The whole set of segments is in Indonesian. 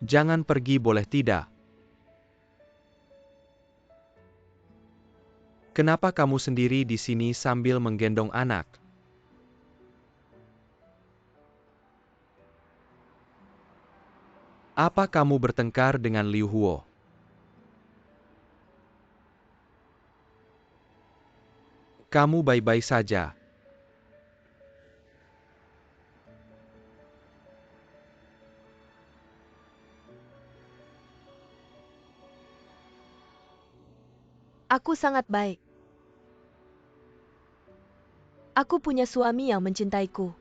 Jangan pergi boleh tidak? Kenapa kamu sendiri di sini sambil menggendong anak? Apa kamu bertengkar dengan Liu Huo? Kamu baik-baik saja. Aku sangat baik. Aku punya suami yang mencintaiku.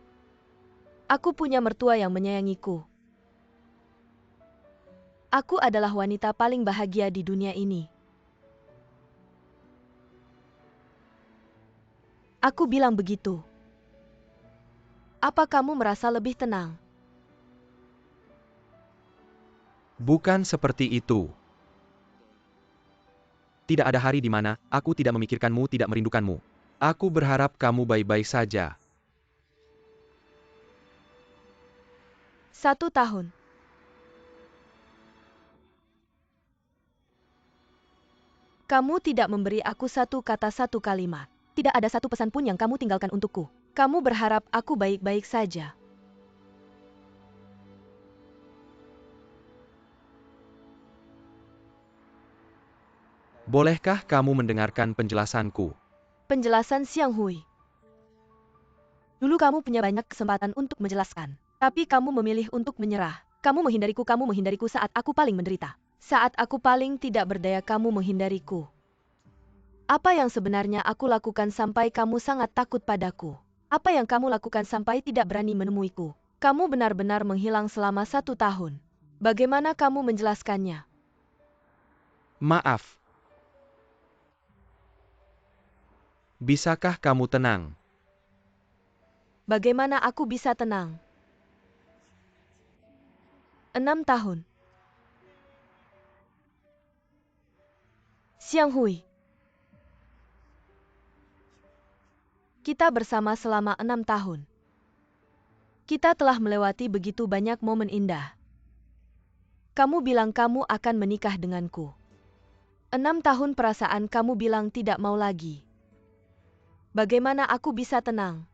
Aku punya mertua yang menyayangiku. Aku adalah wanita paling bahagia di dunia ini. Aku bilang begitu. Apa kamu merasa lebih tenang? Bukan seperti itu. Tidak ada hari di mana aku tidak memikirkanmu, tidak merindukanmu. Aku berharap kamu baik-baik saja. 1 tahun. Kamu tidak memberi aku satu kata, satu kalimat. Tidak ada satu pesan pun yang kamu tinggalkan untukku. Kamu berharap aku baik-baik saja. Bolehkah kamu mendengarkan penjelasanku? Penjelasan Xiang Hui. Dulu kamu punya banyak kesempatan untuk menjelaskan. Tapi kamu memilih untuk menyerah. Kamu menghindariku saat aku paling menderita. Saat aku paling tidak berdaya, kamu menghindariku. Apa yang sebenarnya aku lakukan sampai kamu sangat takut padaku? Apa yang kamu lakukan sampai tidak berani menemuiku? Kamu benar-benar menghilang selama 1 tahun. Bagaimana kamu menjelaskannya? Maaf. Bisakah kamu tenang? Bagaimana aku bisa tenang? 6 tahun. Xiang Hui. Kita bersama selama 6 tahun. Kita telah melewati begitu banyak momen indah. Kamu bilang kamu akan menikah denganku. 6 tahun perasaan kamu bilang tidak mau lagi. Bagaimana aku bisa tenang?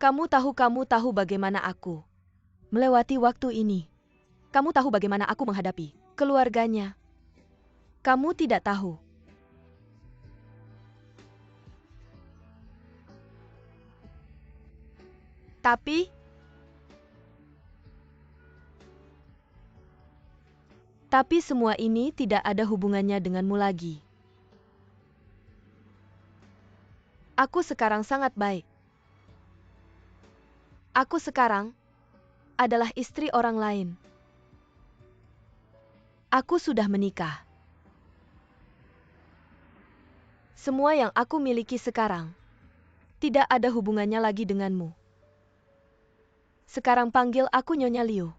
Kamu tahu bagaimana aku melewati waktu ini. Kamu tahu bagaimana aku menghadapi keluarganya. Kamu tidak tahu. Tapi semua ini tidak ada hubungannya denganmu lagi. Aku sekarang sangat baik. Aku sekarang adalah istri orang lain. Aku sudah menikah. Semua yang aku miliki sekarang tidak ada hubungannya lagi denganmu. Sekarang panggil aku Nyonya Liu.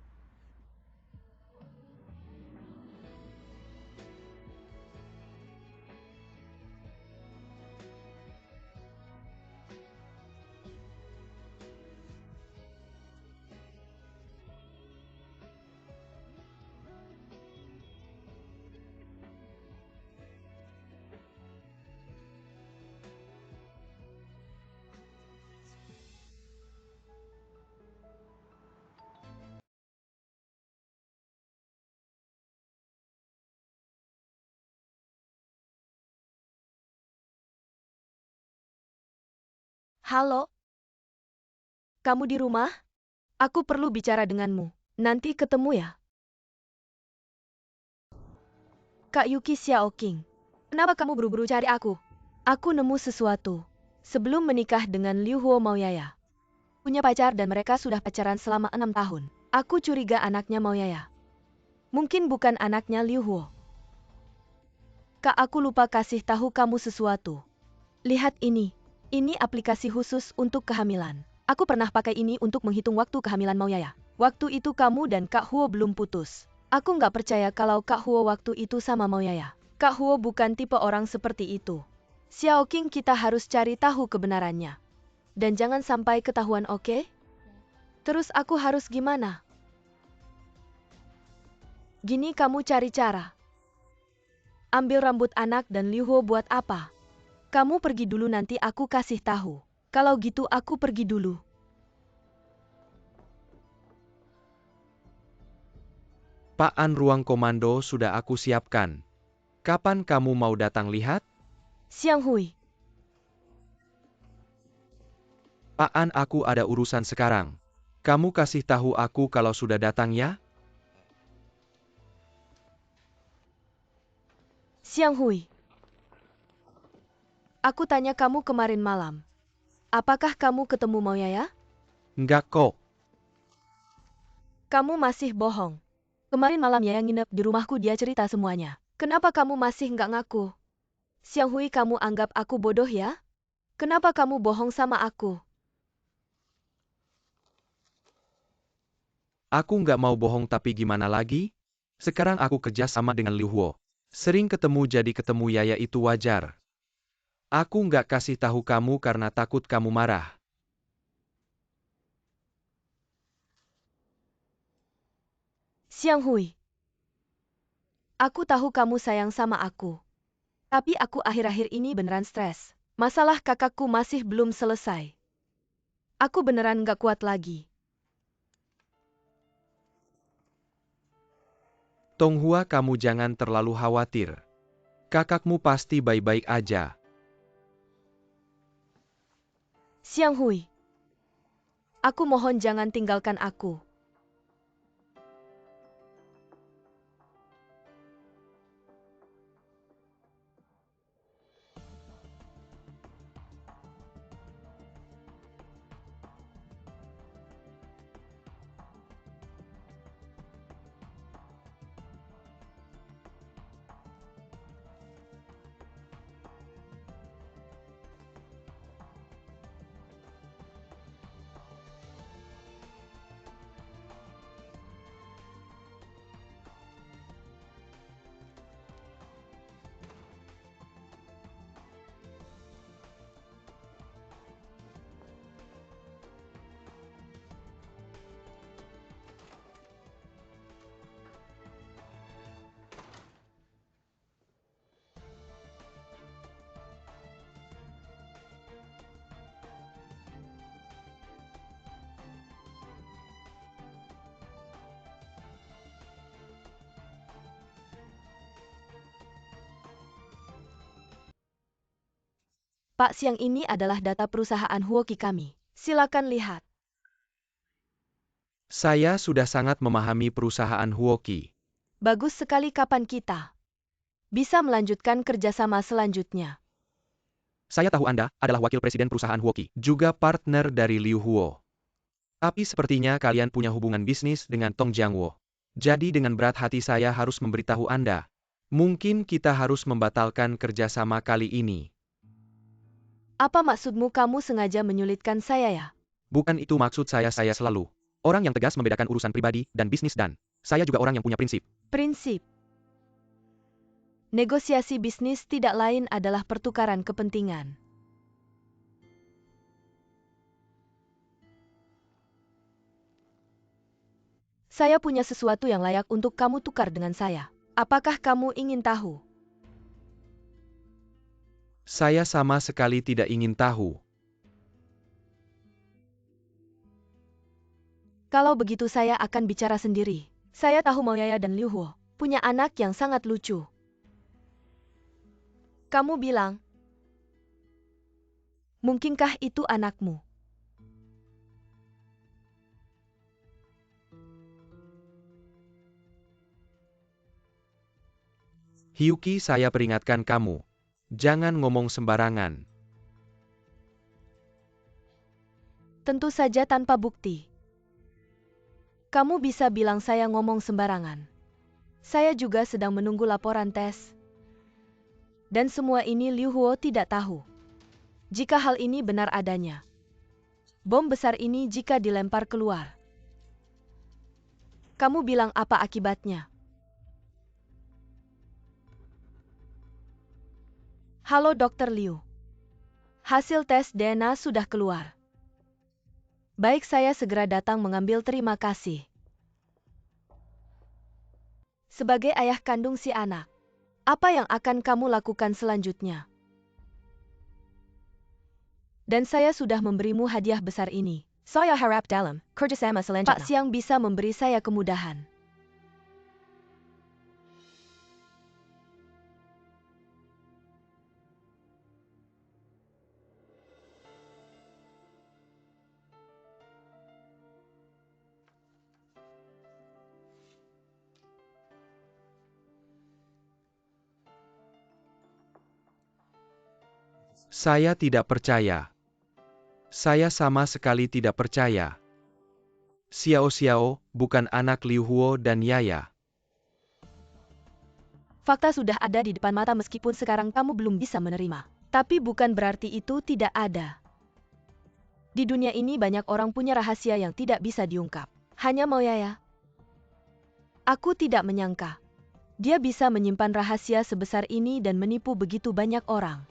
Halo? Kamu di rumah? Aku perlu bicara denganmu. Nanti ketemu ya. Kak Yuki Xiaoqing. Kenapa kamu buru-buru cari aku? Aku nemu sesuatu. Sebelum menikah dengan Liu Huo Maoyaya. Punya pacar dan mereka sudah pacaran selama 6 tahun. Aku curiga anaknya Maoyaya. Mungkin bukan anaknya Liu Huo. Kak, aku lupa kasih tahu kamu sesuatu. Lihat ini. Ini aplikasi khusus untuk kehamilan. Aku pernah pakai ini untuk menghitung waktu kehamilan Maoyaya. Waktu itu kamu dan Kak Huo belum putus. Aku nggak percaya kalau Kak Huo waktu itu sama Maoyaya. Kak Huo bukan tipe orang seperti itu. Xiao Qing, kita harus cari tahu kebenarannya. Dan jangan sampai ketahuan, oke? Terus aku harus gimana? Gini, kamu cari cara. Ambil rambut anak dan Liu Huo buat apa? Kamu pergi dulu, nanti aku kasih tahu. Kalau gitu aku pergi dulu. Pak An, ruang komando sudah aku siapkan. Kapan kamu mau datang lihat? Siang Hui. Pak An, aku ada urusan sekarang. Kamu kasih tahu aku kalau sudah datang ya? Siang Hui. Aku tanya kamu kemarin malam. Apakah kamu ketemu Maoyaya? Enggak kok. Kamu masih bohong. Kemarin malam Yaya nginep di rumahku, dia cerita semuanya. Kenapa kamu masih nggak ngaku? Siang Hui, kamu anggap aku bodoh ya? Kenapa kamu bohong sama aku? Aku nggak mau bohong, tapi gimana lagi? Sekarang aku kerja sama dengan Liu Huo. Sering ketemu, jadi ketemu Yaya itu wajar. Aku nggak kasih tahu kamu karena takut kamu marah. Siang Hui. Aku tahu kamu sayang sama aku. Tapi aku akhir-akhir ini beneran stres. Masalah kakakku masih belum selesai. Aku beneran gak kuat lagi. Tonghua, kamu jangan terlalu khawatir. Kakakmu pasti baik-baik aja. Siang Hui. Aku mohon jangan tinggalkan aku. Pak, siang ini adalah data perusahaan Huoki kami. Silakan lihat. Saya sudah sangat memahami perusahaan Huoki. Bagus sekali, kapan kita bisa melanjutkan kerjasama selanjutnya? Saya tahu Anda adalah wakil presiden perusahaan Huoki, juga partner dari Liu Huo. Tapi sepertinya kalian punya hubungan bisnis dengan Tong Jiangwo. Jadi dengan berat hati saya harus memberitahu Anda. Mungkin kita harus membatalkan kerjasama kali ini. Apa maksudmu, kamu sengaja menyulitkan saya ya? Bukan itu maksud saya selalu orang yang tegas membedakan urusan pribadi dan bisnis, dan saya juga orang yang punya prinsip. Prinsip. Negosiasi bisnis tidak lain adalah pertukaran kepentingan. Saya punya sesuatu yang layak untuk kamu tukar dengan saya. Apakah kamu ingin tahu? Saya sama sekali tidak ingin tahu. Kalau begitu saya akan bicara sendiri. Saya tahu Maoyaya dan Liu Huo punya anak yang sangat lucu. Kamu bilang, mungkinkah itu anakmu? Hyuki, saya peringatkan kamu. Jangan ngomong sembarangan. Tentu saja tanpa bukti. Kamu bisa bilang saya ngomong sembarangan. Saya juga sedang menunggu laporan tes. Dan semua ini Liu Huo tidak tahu. Jika hal ini benar adanya, bom besar ini jika dilempar keluar, kamu bilang apa akibatnya? Halo Dr. Liu. Hasil tes DNA sudah keluar. Baik, saya segera datang mengambil, terima kasih. Sebagai ayah kandung si anak, apa yang akan kamu lakukan selanjutnya? Dan saya sudah memberimu hadiah besar ini. Saya harap dalam kerjasama selanjutnya Pak Siang bisa memberi saya kemudahan. Saya tidak percaya. Saya sama sekali tidak percaya. Xiao Xiao bukan anak Liu Huo dan Yaya. Fakta sudah ada di depan mata meskipun sekarang kamu belum bisa menerima. Tapi bukan berarti itu tidak ada. Di dunia ini banyak orang punya rahasia yang tidak bisa diungkap. Hanya mau Yaya. Aku tidak menyangka. Dia bisa menyimpan rahasia sebesar ini dan menipu begitu banyak orang.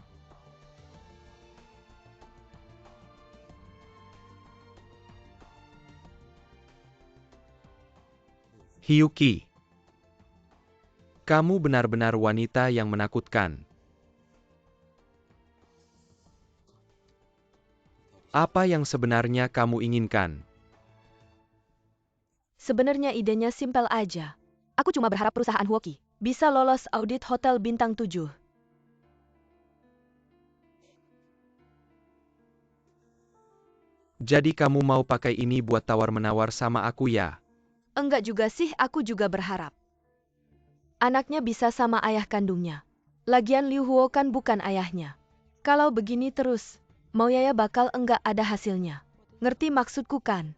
Hyuki. Kamu benar-benar wanita yang menakutkan. Apa yang sebenarnya kamu inginkan? Sebenarnya idenya simpel aja. Aku cuma berharap perusahaan Huoki bisa lolos audit hotel bintang 7. Jadi kamu mau pakai ini buat tawar-menawar sama aku ya? Enggak juga sih, aku juga berharap anaknya bisa sama ayah kandungnya. Lagian Liu Huo kan bukan ayahnya. Kalau begini terus, mau Yaya bakal enggak ada hasilnya. Ngerti maksudku kan?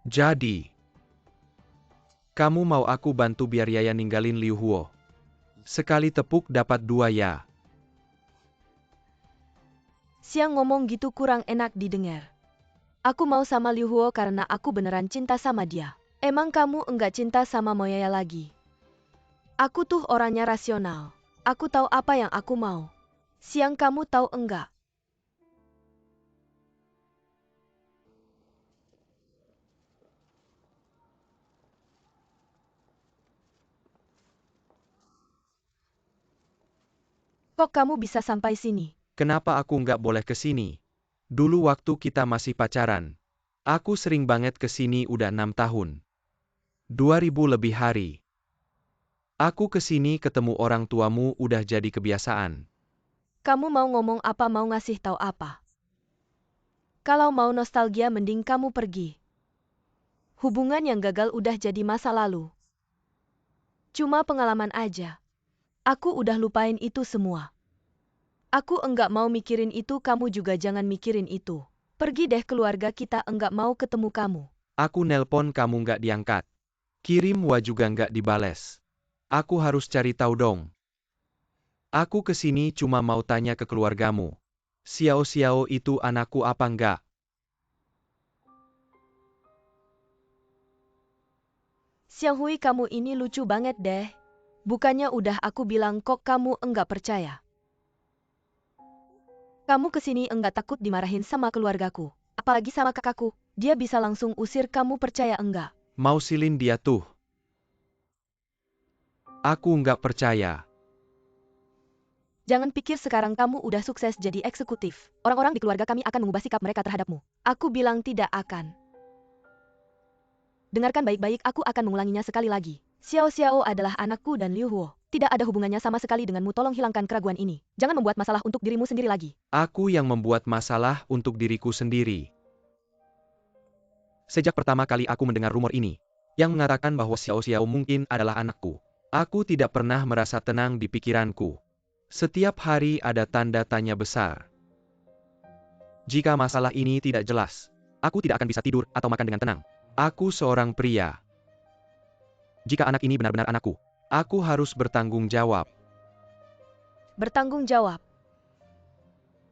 Jadi, kamu mau aku bantu biar Yaya ninggalin Liu Huo? Sekali tepuk dapat 2 ya. Siang ngomong gitu kurang enak didengar. Aku mau sama Liu Huo karena aku beneran cinta sama dia. Emang kamu enggak cinta sama Moyaya lagi? Aku tuh orangnya rasional. Aku tahu apa yang aku mau. Siang kamu tahu enggak? Kok kamu bisa sampai sini? Kenapa aku nggak boleh ke sini? Dulu waktu kita masih pacaran, aku sering banget ke sini udah 6 tahun. 2000 lebih hari. Aku ke sini ketemu orang tuamu udah jadi kebiasaan. Kamu mau ngomong apa, mau ngasih tahu apa? Kalau mau nostalgia mending kamu pergi. Hubungan yang gagal udah jadi masa lalu. Cuma pengalaman aja. Aku udah lupain itu semua. Aku enggak mau mikirin itu, kamu juga jangan mikirin itu. Pergi deh, keluarga kita enggak mau ketemu kamu. Aku nelpon kamu nggak diangkat. Kirim wa juga nggak dibales. Aku harus cari tahu dong. Aku ke sini cuma mau tanya ke keluargamu. Xiao Xiao itu anakku apa enggak? Xiang Hui, kamu ini lucu banget deh. Bukannya udah aku bilang kok kamu enggak percaya. Kamu kesini enggak takut dimarahin sama keluargaku. Apalagi sama kakakku. Dia bisa langsung usir, kamu percaya enggak? Mau silin dia tuh. Aku nggak percaya. Jangan pikir sekarang kamu udah sukses jadi eksekutif. Orang-orang di keluarga kami akan mengubah sikap mereka terhadapmu. Aku bilang tidak akan. Dengarkan baik-baik, aku akan mengulanginya sekali lagi. Xiao Xiao adalah anakku dan Liu Huo tidak ada hubungannya sama sekali denganmu. Tolong hilangkan keraguan ini. Jangan membuat masalah untuk dirimu sendiri lagi. Aku yang membuat masalah untuk diriku sendiri. Sejak pertama kali aku mendengar rumor ini, yang mengatakan bahwa Xiao Xiao mungkin adalah anakku. Aku tidak pernah merasa tenang di pikiranku. Setiap hari ada tanda tanya besar. Jika masalah ini tidak jelas, aku tidak akan bisa tidur atau makan dengan tenang. Aku seorang pria. Jika anak ini benar-benar anakku, aku harus bertanggung jawab. Bertanggung jawab.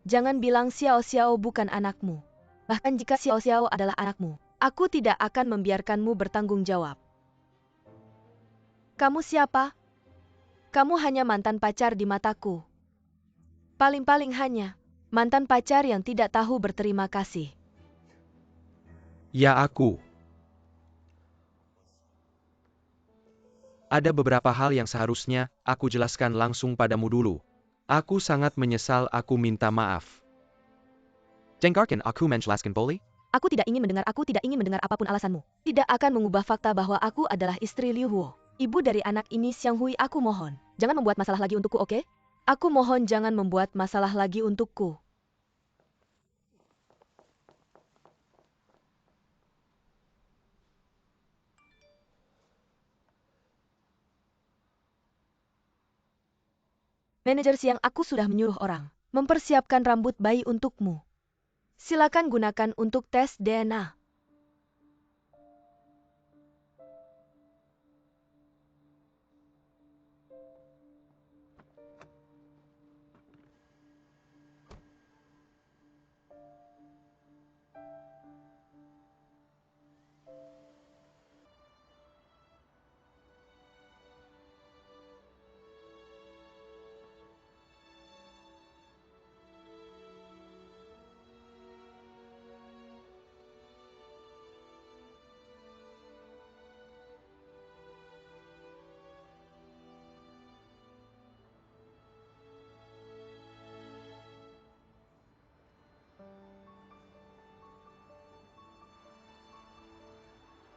Jangan bilang Xiao Xiao bukan anakmu. Bahkan jika Xiao Xiao adalah anakmu, aku tidak akan membiarkanmu bertanggung jawab. Kamu siapa? Kamu hanya mantan pacar di mataku. Paling-paling hanya mantan pacar yang tidak tahu berterima kasih. Ya aku. Ada beberapa hal yang seharusnya aku jelaskan langsung padamu dulu. Aku sangat menyesal, aku minta maaf. Dengarkan aku menjelaskan boleh? Aku tidak ingin mendengar apapun alasanmu. Tidak akan mengubah fakta bahwa aku adalah istri Liu Huo. Ibu dari anak ini Xiang Hui, aku mohon. Jangan membuat masalah lagi untukku, oke? Aku mohon jangan membuat masalah lagi untukku. Manajer siang, aku sudah menyuruh orang mempersiapkan rambut bayi untukmu. Silakan gunakan untuk tes DNA.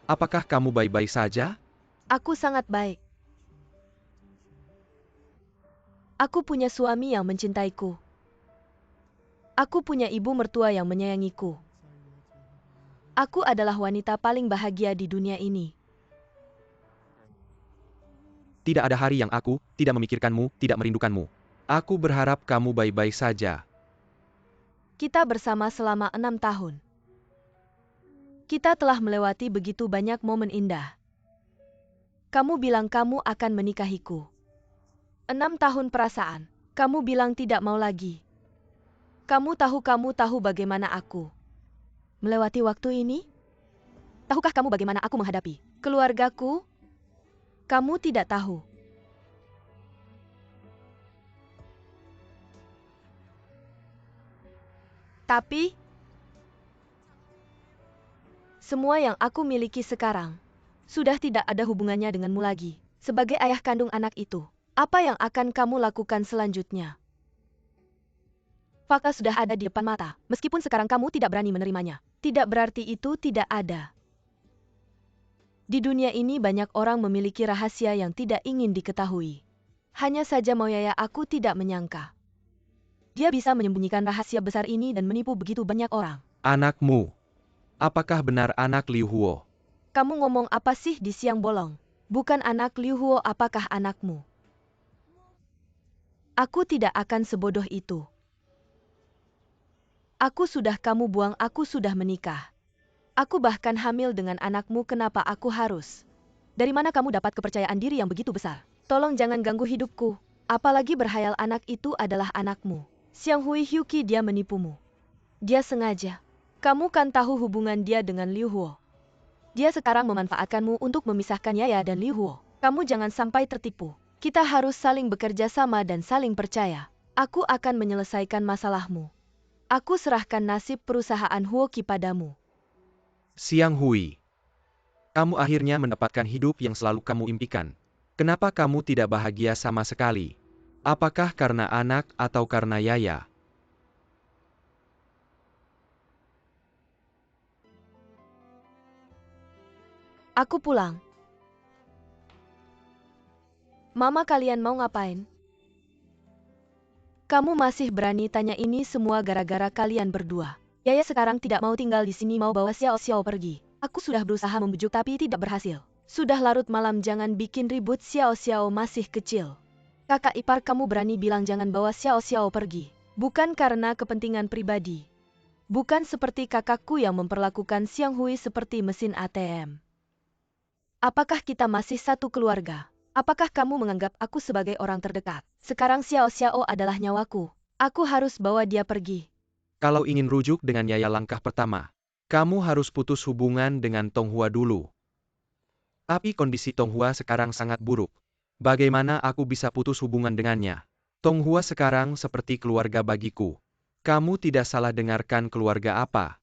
Apakah kamu baik-baik saja? Aku sangat baik. Aku punya suami yang mencintaiku. Aku punya ibu mertua yang menyayangiku. Aku adalah wanita paling bahagia di dunia ini. Tidak ada hari yang aku tidak memikirkanmu, tidak merindukanmu. Aku berharap kamu baik-baik saja. Kita bersama selama 6 tahun. Kita telah melewati begitu banyak momen indah. Kamu bilang kamu akan menikahiku. 6 tahun perasaan. Kamu bilang tidak mau lagi. Kamu tahu bagaimana aku melewati waktu ini? Tahukah kamu bagaimana aku menghadapi keluargaku? Kamu tidak tahu. Tapi, semua yang aku miliki sekarang sudah tidak ada hubungannya denganmu lagi. Sebagai ayah kandung anak itu, apa yang akan kamu lakukan selanjutnya? Fakta sudah ada di depan mata, meskipun sekarang kamu tidak berani menerimanya. Tidak berarti itu tidak ada. Di dunia ini banyak orang memiliki rahasia yang tidak ingin diketahui. Hanya saja Moyaya aku tidak menyangka. Dia bisa menyembunyikan rahasia besar ini dan menipu begitu banyak orang. Anakmu. Apakah benar anak Liu Huo? Kamu ngomong apa sih di siang bolong? Bukan anak Liu Huo, apakah anakmu? Aku tidak akan sebodoh itu. Aku sudah kamu buang, aku sudah menikah. Aku bahkan hamil dengan anakmu, kenapa aku harus? Dari mana kamu dapat kepercayaan diri yang begitu besar? Tolong jangan ganggu hidupku. Apalagi berhayal anak itu adalah anakmu. Xiang Hui Hyuki, dia menipumu. Dia sengaja. Kamu kan tahu hubungan dia dengan Liu Huo. Dia sekarang memanfaatkanmu untuk memisahkan Yaya dan Liu Huo. Kamu jangan sampai tertipu. Kita harus saling bekerja sama dan saling percaya. Aku akan menyelesaikan masalahmu. Aku serahkan nasib perusahaan Huoki padamu. Xiang Hui. Kamu akhirnya mendapatkan hidup yang selalu kamu impikan. Kenapa kamu tidak bahagia sama sekali? Apakah karena anak atau karena Yaya? Aku pulang. Mama, kalian mau ngapain? Kamu masih berani tanya ini semua gara-gara kalian berdua. Yaya sekarang tidak mau tinggal di sini, mau bawa Xiao Xiao pergi. Aku sudah berusaha membujuk tapi tidak berhasil. Sudah larut malam, jangan bikin ribut. Xiao Xiao masih kecil. Kakak ipar kamu berani bilang jangan bawa Xiao Xiao pergi. Bukan karena kepentingan pribadi. Bukan seperti kakakku yang memperlakukan Xiang Hui seperti mesin ATM. Apakah kita masih satu keluarga? Apakah kamu menganggap aku sebagai orang terdekat? Sekarang Xiao Xiao adalah nyawaku. Aku harus bawa dia pergi. Kalau ingin rujuk dengan Yaya, langkah pertama, kamu harus putus hubungan dengan Tonghua dulu. Tapi kondisi Tonghua sekarang sangat buruk. Bagaimana aku bisa putus hubungan dengannya? Tonghua sekarang seperti keluarga bagiku. Kamu tidak salah dengarkan keluarga apa.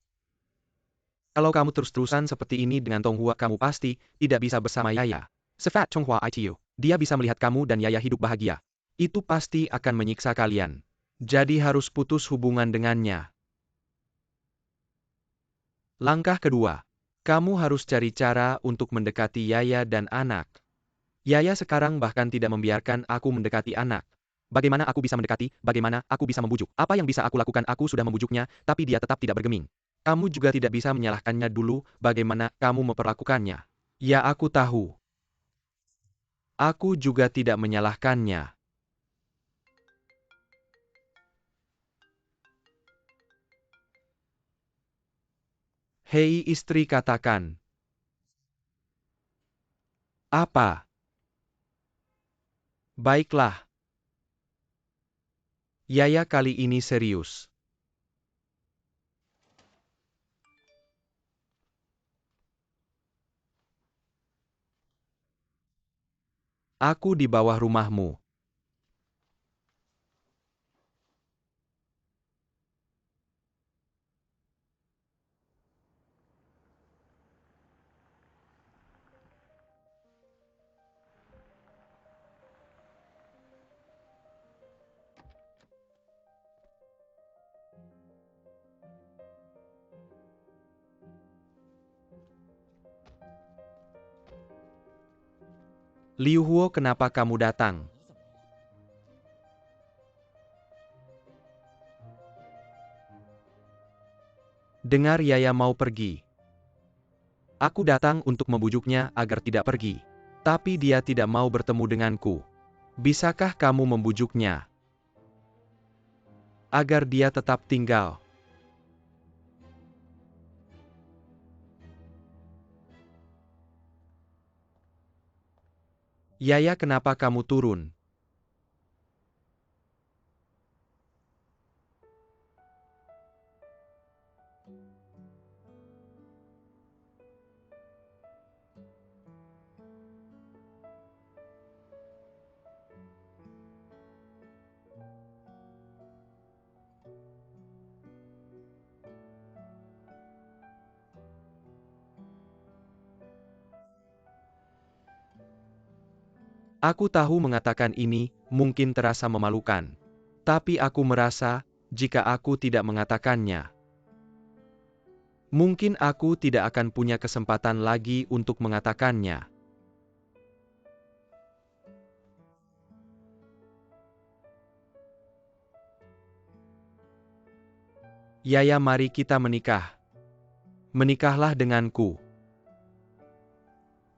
Kalau kamu terus-terusan seperti ini dengan Tonghua, kamu pasti tidak bisa bersama Yaya. Sefat Tonghua itu, dia bisa melihat kamu dan Yaya hidup bahagia. Itu pasti akan menyiksa kalian. Jadi harus putus hubungan dengannya. Langkah kedua, kamu harus cari cara untuk mendekati Yaya dan anak. Yaya sekarang bahkan tidak membiarkan aku mendekati anak. Bagaimana aku bisa mendekati? Bagaimana aku bisa membujuk? Apa yang bisa aku lakukan? Aku sudah membujuknya, tapi dia tetap tidak bergeming. Kamu juga tidak bisa menyalahkannya dulu. Bagaimana kamu memperlakukannya? Ya, aku tahu. Aku juga tidak menyalahkannya. Hei istri, katakan. Apa? Baiklah. Yaya kali ini serius. Aku di bawah rumahmu. Liu Huo, kenapa kamu datang? Dengar Yaya mau pergi. Aku datang untuk membujuknya agar tidak pergi. Tapi dia tidak mau bertemu denganku. Bisakah kamu membujuknya? Agar dia tetap tinggal. Yaya, kenapa kamu turun? Aku tahu mengatakan ini mungkin terasa memalukan. Tapi aku merasa, jika aku tidak mengatakannya, mungkin aku tidak akan punya kesempatan lagi untuk mengatakannya. Yaya, mari kita menikah. Menikahlah denganku.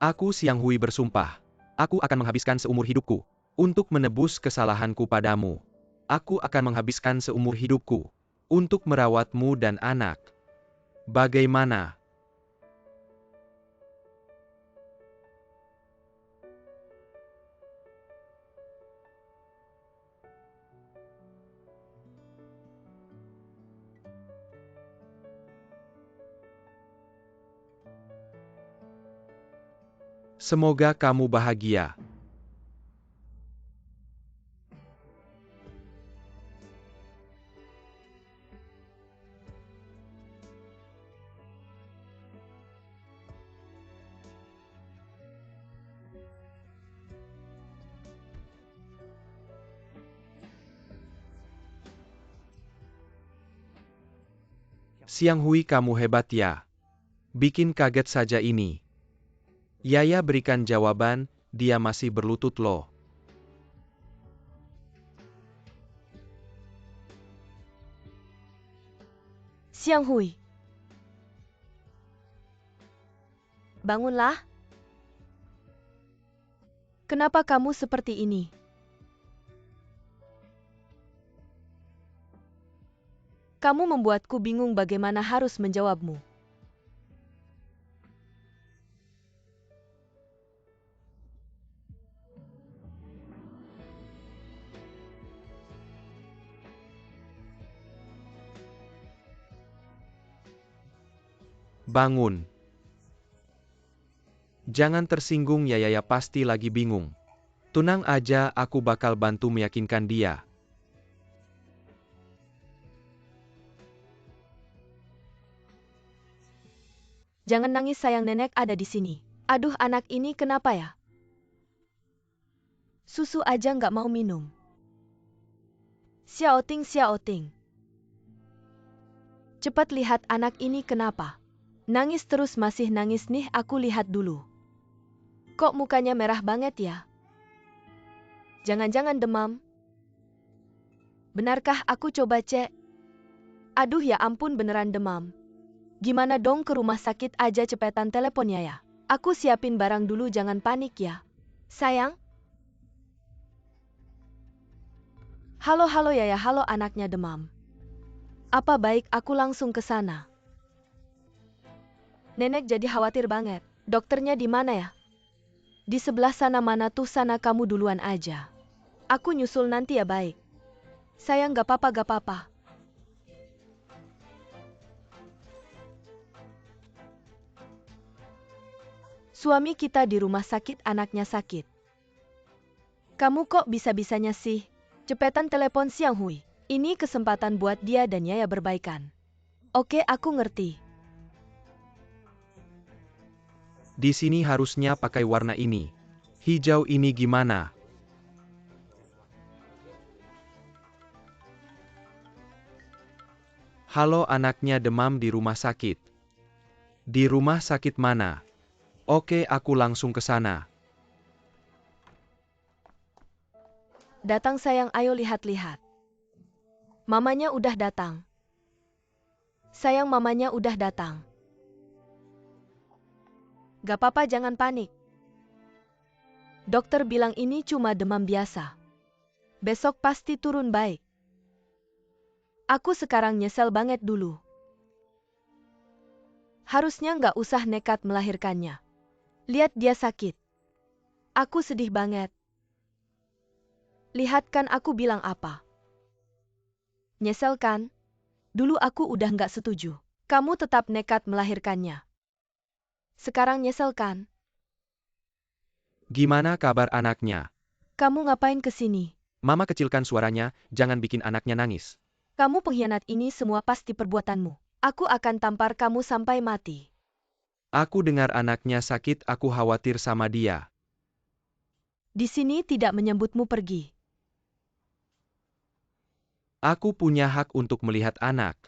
Aku Xiang Hui bersumpah. Aku akan menghabiskan seumur hidupku untuk menebus kesalahanku padamu. Aku akan menghabiskan seumur hidupku untuk merawatmu dan anak. Bagaimana? Semoga kamu bahagia. Xiang Hui, kamu hebat ya. Bikin kaget saja ini. Yaya berikan jawaban, dia masih berlutut loh. Xiang Hui. Bangunlah. Kenapa kamu seperti ini? Kamu membuatku bingung bagaimana harus menjawabmu. Bangun. Jangan tersinggung ya, Yaya pasti lagi bingung. Tenang aja, aku bakal bantu meyakinkan dia. Jangan nangis sayang, nenek ada di sini. Aduh, anak ini kenapa ya? Susu aja nggak mau minum. Xiaoting, Xiaoting. Cepat lihat anak ini kenapa. Nangis terus, masih nangis nih, aku lihat dulu. Kok mukanya merah banget ya? Jangan-jangan demam? Benarkah, aku coba cek? Aduh ya ampun, beneran demam. Gimana dong, ke rumah sakit aja cepetan teleponnya ya. Aku siapin barang dulu, jangan panik ya. Sayang? Halo Yaya, halo, anaknya demam. Apa baik aku langsung ke sana? Nenek jadi khawatir banget. Dokternya di mana ya? Di sebelah sana. Mana tuh? Sana, kamu duluan aja. Aku nyusul nanti ya. Baik. Sayang, gak apa-apa. Suami kita di rumah sakit, anaknya sakit. Kamu kok bisa-bisanya sih? Cepetan telepon Xiang Hui. Ini kesempatan buat dia dan Yaya berbaikan. Oke, aku ngerti. Di sini harusnya pakai warna ini. Hijau ini gimana? Halo, anaknya demam di rumah sakit. Di rumah sakit mana? Oke, aku langsung ke sana. Datang sayang, ayo lihat-lihat. Mamanya udah datang. Sayang, mamanya udah datang. Gak apa-apa, jangan panik. Dokter bilang ini cuma demam biasa. Besok pasti turun baik. Aku sekarang nyesel banget dulu. Harusnya gak usah nekat melahirkannya. Lihat dia sakit. Aku sedih banget. Lihat kan aku bilang apa. Nyesel kan? Dulu aku udah gak setuju. Kamu tetap nekat melahirkannya. Sekarang nyesel kan? Gimana kabar anaknya? Kamu ngapain kesini? Mama kecilkan suaranya, jangan bikin anaknya nangis. Kamu pengkhianat, ini semua pasti perbuatanmu. Aku akan tampar kamu sampai mati. Aku dengar anaknya sakit, aku khawatir sama dia. Di sini tidak menyebutmu pergi. Aku punya hak untuk melihat anak.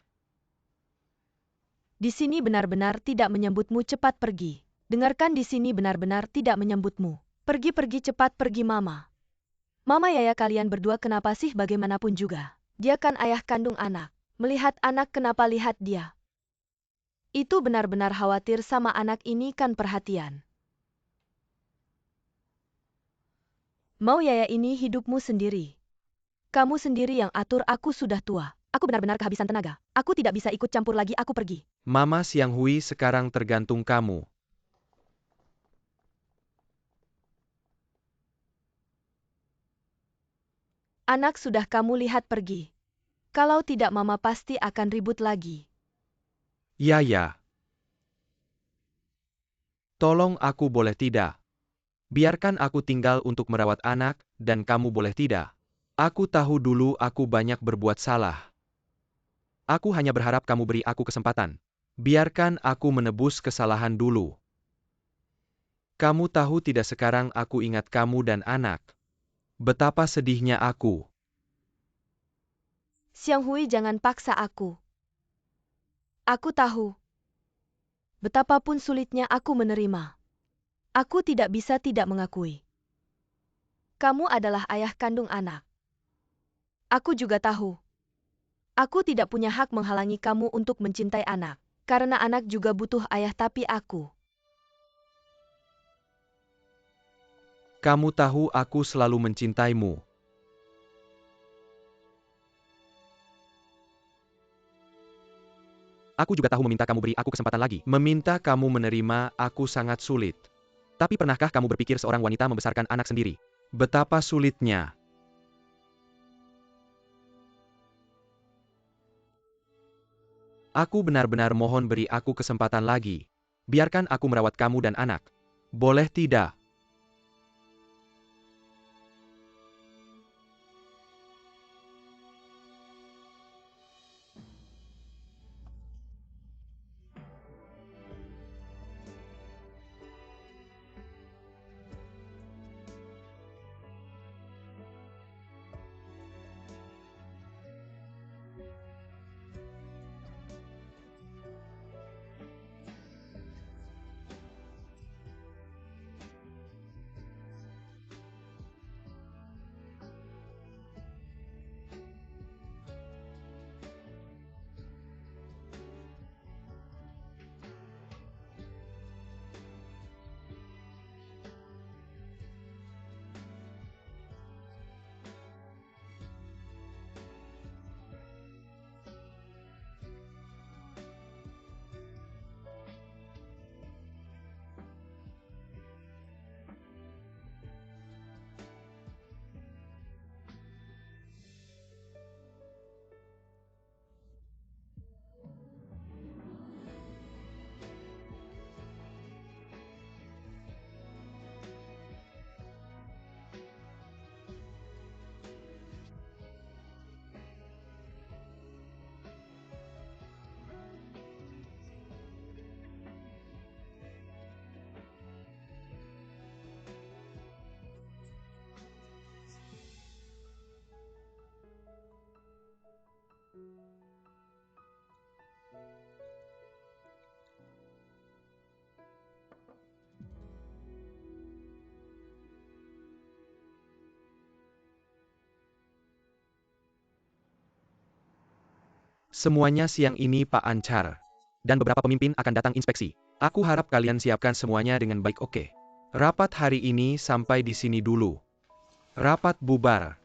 Di sini benar-benar tidak menyebutmu, cepat pergi. Dengarkan, di sini benar-benar tidak menyebutmu. Pergi, cepat pergi mama. Mama Yaya, kalian berdua kenapa sih? Bagaimanapun juga. Dia kan ayah kandung anak. Melihat anak, kenapa lihat dia? Itu benar-benar khawatir sama anak ini, kan perhatian. Mau Yaya ini hidupmu sendiri. Kamu sendiri yang atur, aku sudah tua. Aku benar-benar kehabisan tenaga. Aku tidak bisa ikut campur lagi, aku pergi. Mama Xiang Hui, sekarang tergantung kamu. Anak sudah kamu lihat pergi. Kalau tidak mama pasti akan ribut lagi. Ya. Tolong, aku boleh tidak? Biarkan aku tinggal untuk merawat anak, dan kamu boleh tidak? Aku tahu dulu aku banyak berbuat salah. Aku hanya berharap kamu beri aku kesempatan. Biarkan aku menebus kesalahan dulu. Kamu tahu tidak, sekarang aku ingat kamu dan anak. Betapa sedihnya aku. Xiang Hui, jangan paksa aku. Aku tahu. Betapapun sulitnya aku menerima. Aku tidak bisa tidak mengakui. Kamu adalah ayah kandung anak. Aku juga tahu. Aku tidak punya hak menghalangi kamu untuk mencintai anak. Karena anak juga butuh ayah, tapi aku. Kamu tahu aku selalu mencintaimu. Aku juga tahu meminta kamu beri aku kesempatan lagi. Meminta kamu menerima aku sangat sulit. Tapi pernahkah kamu berpikir seorang wanita membesarkan anak sendiri? Betapa sulitnya. Aku benar-benar mohon beri aku kesempatan lagi. Biarkan aku merawat kamu dan anak. Boleh tidak? Semuanya siang ini Pak Anchar. Dan beberapa pemimpin akan datang inspeksi. Aku harap kalian siapkan semuanya dengan baik, oke? Rapat hari ini sampai di sini dulu. Rapat bubar.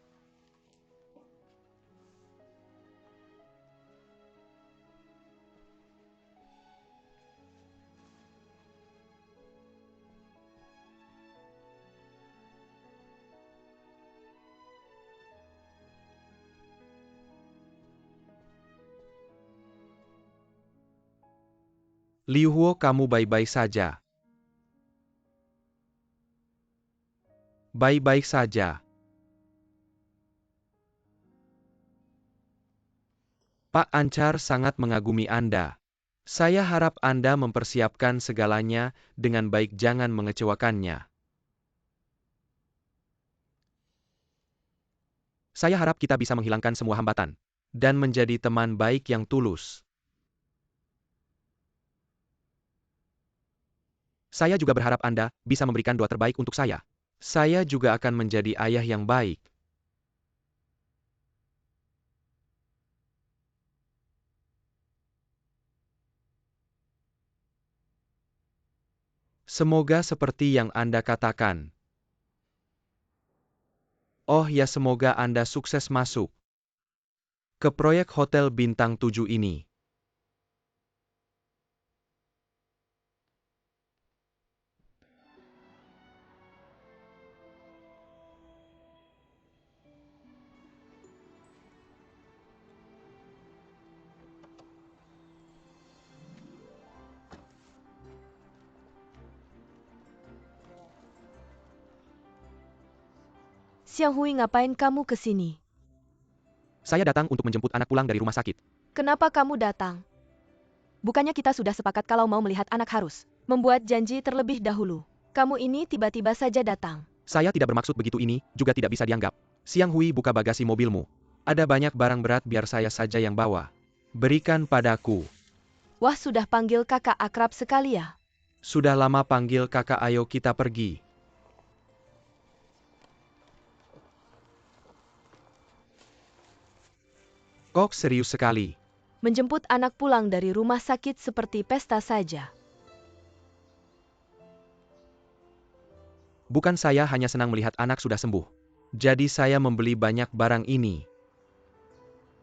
Liu Huo, kamu baik-baik saja. Baik-baik saja. Pak Anchar sangat mengagumi Anda. Saya harap Anda mempersiapkan segalanya dengan baik, jangan mengecewakannya. Saya harap kita bisa menghilangkan semua hambatan dan menjadi teman baik yang tulus. Saya juga berharap Anda bisa memberikan doa terbaik untuk saya. Saya juga akan menjadi ayah yang baik. Semoga seperti yang Anda katakan. Oh ya, semoga Anda sukses masuk ke proyek Hotel Bintang 7 ini. Xiang Hui, ngapain kamu ke sini? Saya datang untuk menjemput anak pulang dari rumah sakit. Kenapa kamu datang? Bukannya kita sudah sepakat kalau mau melihat anak harus membuat janji terlebih dahulu. Kamu ini tiba-tiba saja datang. Saya tidak bermaksud begitu, ini juga tidak bisa dianggap. Xiang Hui, buka bagasi mobilmu. Ada banyak barang berat, biar saya saja yang bawa. Berikan padaku. Wah, sudah panggil kakak akrab sekali ya. Sudah lama panggil kakak, ayo kita pergi. Kok serius sekali? Menjemput anak pulang dari rumah sakit seperti pesta saja. Bukan, saya hanya senang melihat anak sudah sembuh. Jadi saya membeli banyak barang ini.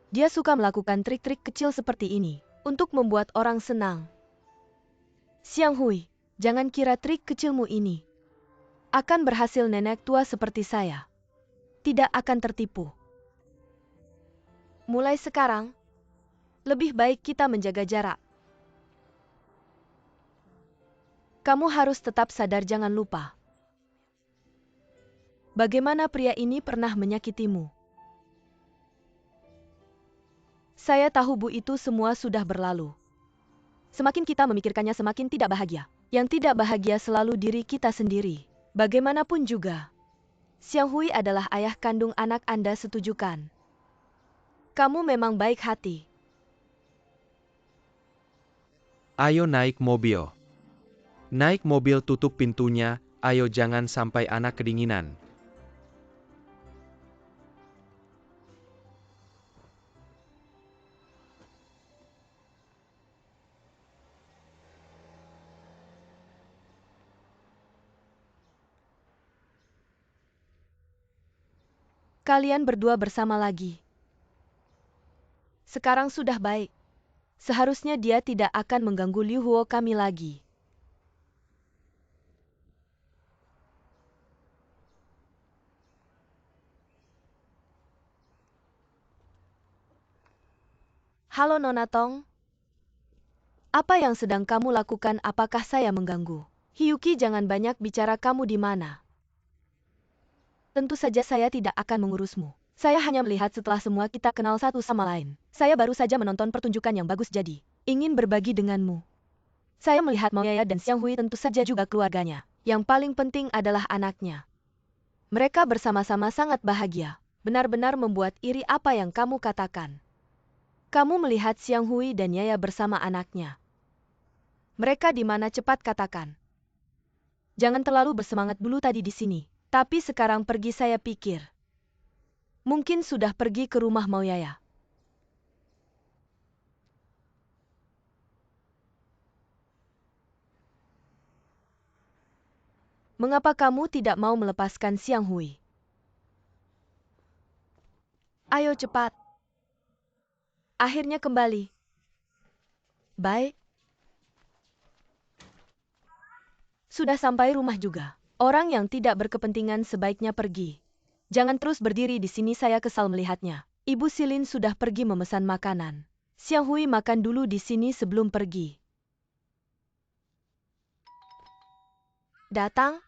Dia suka melakukan trik-trik kecil seperti ini untuk membuat orang senang. Xiang Hui, jangan kira trik kecilmu ini akan berhasil. Nenek tua seperti saya tidak akan tertipu. Mulai sekarang, lebih baik kita menjaga jarak. Kamu harus tetap sadar, jangan lupa. Bagaimana pria ini pernah menyakitimu? Saya tahu, Bu, itu semua sudah berlalu. Semakin kita memikirkannya, semakin tidak bahagia. Yang tidak bahagia selalu diri kita sendiri. Bagaimanapun juga, Xiang Hui adalah ayah kandung anak Anda, setuju kan? Kamu memang baik hati. Ayo naik mobil. Naik mobil, tutup pintunya, ayo jangan sampai anak kedinginan. Kalian berdua bersama lagi. Sekarang sudah baik. Seharusnya dia tidak akan mengganggu Liu Huo kami lagi. Halo Nona Tong. Apa yang sedang kamu lakukan? Apakah saya mengganggu? Hyuki, jangan banyak bicara. Kamu di mana? Tentu saja saya tidak akan mengurusmu. Saya hanya melihat setelah semua kita kenal satu sama lain. Saya baru saja menonton pertunjukan yang bagus, jadi ingin berbagi denganmu. Saya melihat Mao Yaya dan Xiang Hui, tentu saja juga keluarganya. Yang paling penting adalah anaknya. Mereka bersama-sama sangat bahagia. Benar-benar membuat iri apa yang kamu katakan. Kamu melihat Xiang Hui dan Yaya bersama anaknya. Mereka di mana? Cepat katakan. Jangan terlalu bersemangat dulu tadi di sini. Tapi sekarang pergi, saya pikir. Mungkin sudah pergi ke rumah Mao Yaya. Mengapa kamu tidak mau melepaskan Xiang Hui? Ayo cepat. Akhirnya kembali. Baik. Sudah sampai rumah juga. Orang yang tidak berkepentingan sebaiknya pergi. Jangan terus berdiri di sini, saya kesal melihatnya. Ibu Silin sudah pergi memesan makanan. Xiang Hui makan dulu di sini sebelum pergi. Datang?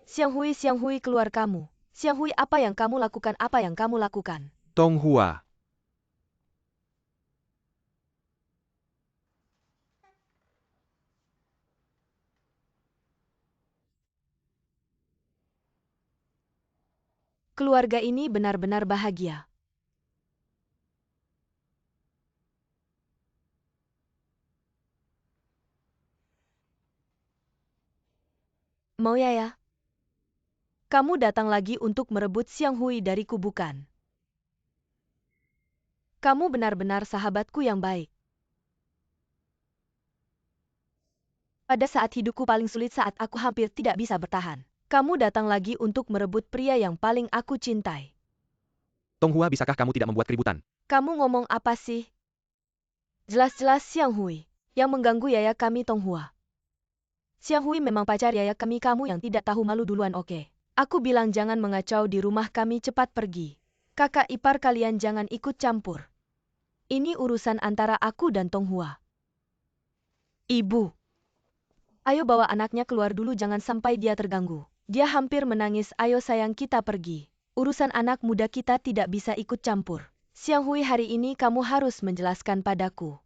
Xiang Hui, keluar kamu. Xiang Hui, apa yang kamu lakukan? Apa yang kamu lakukan? Tong Hua. Keluarga ini benar-benar bahagia. Mao Yaya, kamu datang lagi untuk merebut Xiang Hui dariku, bukan? Kamu benar-benar sahabatku yang baik. Pada saat hidupku paling sulit, saat aku hampir tidak bisa bertahan, kamu datang lagi untuk merebut pria yang paling aku cintai. Tong Hua, bisakah kamu tidak membuat keributan? Kamu ngomong apa sih? Jelas-jelas Xiang Hui yang mengganggu Yaya kami, Tong Hua. Xiang Hui memang pacar Yaya kami. Kamu yang tidak tahu malu duluan, oke? Aku bilang jangan mengacau di rumah kami, cepat pergi. Kakak ipar kalian jangan ikut campur. Ini urusan antara aku dan Tong Hua. Ibu, ayo bawa anaknya keluar dulu, jangan sampai dia terganggu. Dia hampir menangis. Ayo sayang, kita pergi. Urusan anak muda kita tidak bisa ikut campur. Xiang Hui, hari ini kamu harus menjelaskan padaku.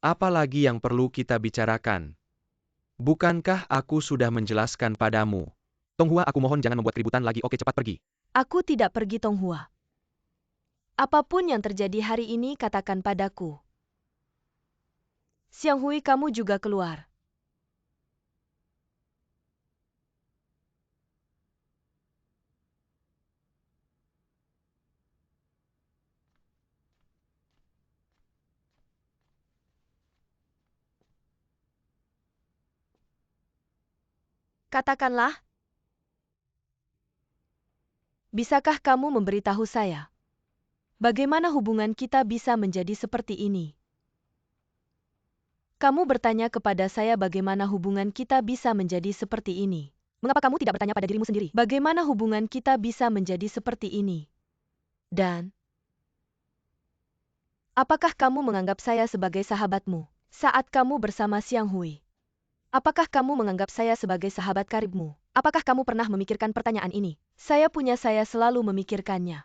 Apa lagi yang perlu kita bicarakan? Bukankah aku sudah menjelaskan padamu? Tong Hua, aku mohon jangan membuat keributan lagi, oke, cepat pergi. Aku tidak pergi, Tong Hua. Apapun yang terjadi hari ini, katakan padaku. Xiang Hui, kamu juga keluar. Katakanlah, bisakah kamu memberitahu saya, bagaimana hubungan kita bisa menjadi seperti ini? Kamu bertanya kepada saya bagaimana hubungan kita bisa menjadi seperti ini. Mengapa kamu tidak bertanya pada dirimu sendiri, bagaimana hubungan kita bisa menjadi seperti ini? Dan, apakah kamu menganggap saya sebagai sahabatmu saat kamu bersama Xiang Hui? Apakah kamu menganggap saya sebagai sahabat karibmu? Apakah kamu pernah memikirkan pertanyaan ini? Saya selalu memikirkannya.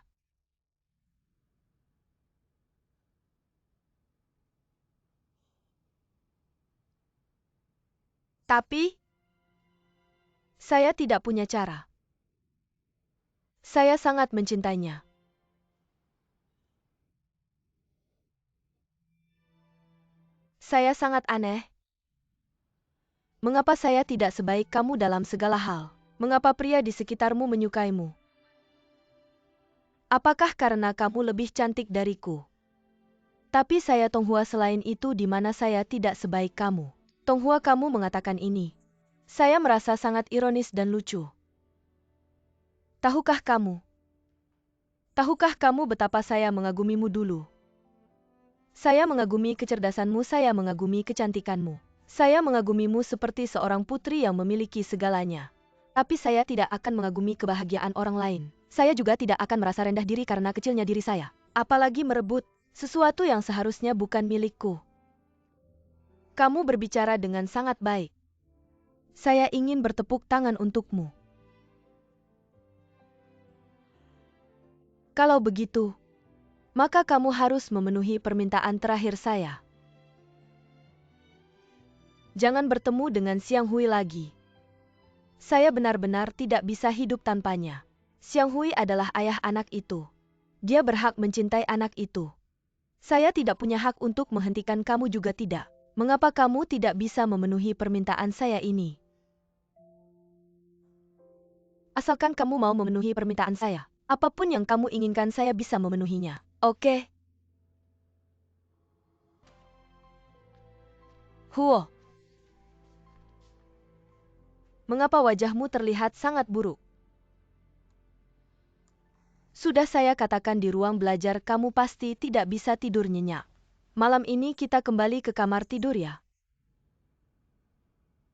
Tapi, saya tidak punya cara. Saya sangat mencintainya. Saya sangat aneh. Mengapa saya tidak sebaik kamu dalam segala hal? Mengapa pria di sekitarmu menyukaimu? Apakah karena kamu lebih cantik dariku? Tapi saya Tonghua, selain itu di mana saya tidak sebaik kamu. Tonghua, kamu mengatakan ini. Saya merasa sangat ironis dan lucu. Tahukah kamu? Tahukah kamu betapa saya mengagumimu dulu? Saya mengagumi kecerdasanmu, saya mengagumi kecantikanmu. Saya mengagumimu seperti seorang putri yang memiliki segalanya. Tapi saya tidak akan mengagumi kebahagiaan orang lain. Saya juga tidak akan merasa rendah diri karena kecilnya diri saya. Apalagi merebut sesuatu yang seharusnya bukan milikku. Kamu berbicara dengan sangat baik. Saya ingin bertepuk tangan untukmu. Kalau begitu, maka kamu harus memenuhi permintaan terakhir saya. Jangan bertemu dengan Xiang Hui lagi. Saya benar-benar tidak bisa hidup tanpanya. Xiang Hui adalah ayah anak itu. Dia berhak mencintai anak itu. Saya tidak punya hak untuk menghentikan, kamu juga tidak. Mengapa kamu tidak bisa memenuhi permintaan saya ini? Asalkan kamu mau memenuhi permintaan saya, apapun yang kamu inginkan saya bisa memenuhinya. Oke? Huo. Mengapa wajahmu terlihat sangat buruk? Sudah saya katakan di ruang belajar, kamu pasti tidak bisa tidur nyenyak. Malam ini kita kembali ke kamar tidur ya.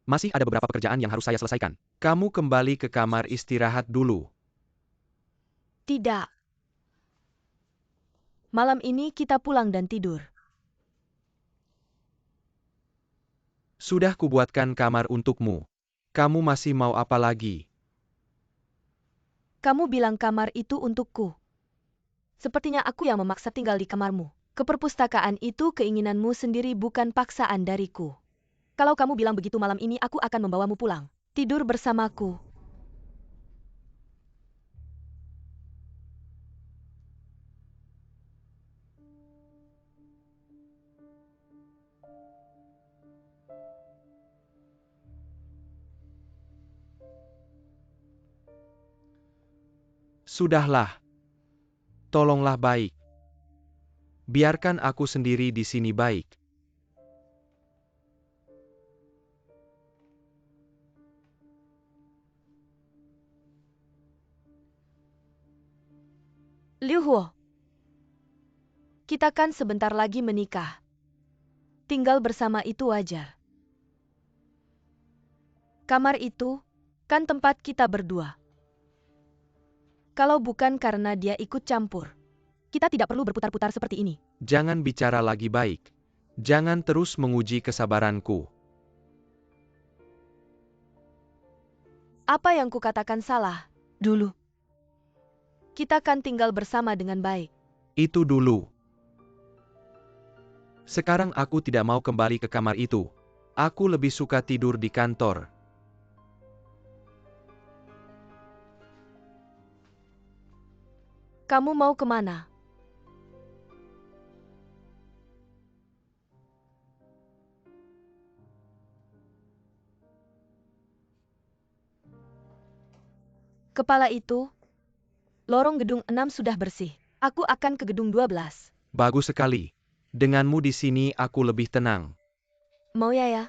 Masih ada beberapa pekerjaan yang harus saya selesaikan. Kamu kembali ke kamar istirahat dulu. Tidak. Malam ini kita pulang dan tidur. Sudah kubuatkan kamar untukmu. Kamu masih mau apa lagi? Kamu bilang kamar itu untukku. Sepertinya aku yang memaksa tinggal di kamarmu. Keperpustakaan itu keinginanmu sendiri, bukan paksaan dariku. Kalau kamu bilang begitu, malam ini aku akan membawamu pulang. Tidur bersamaku. Sudahlah. Tolonglah baik. Biarkan aku sendiri di sini baik. Liu Huo. Kita kan sebentar lagi menikah. Tinggal bersama itu wajar. Kamar itu kan tempat kita berdua. Kalau bukan karena dia ikut campur, kita tidak perlu berputar-putar seperti ini. Jangan bicara lagi baik. Jangan terus menguji kesabaranku. Apa yang kukatakan salah? Dulu. Kita kan tinggal bersama dengan baik. Itu dulu. Sekarang aku tidak mau kembali ke kamar itu. Aku lebih suka tidur di kantor. Kamu mau kemana? Kepala itu, lorong gedung 6 sudah bersih. Aku akan ke gedung 12. Bagus sekali. Denganmu di sini aku lebih tenang. Mau ya?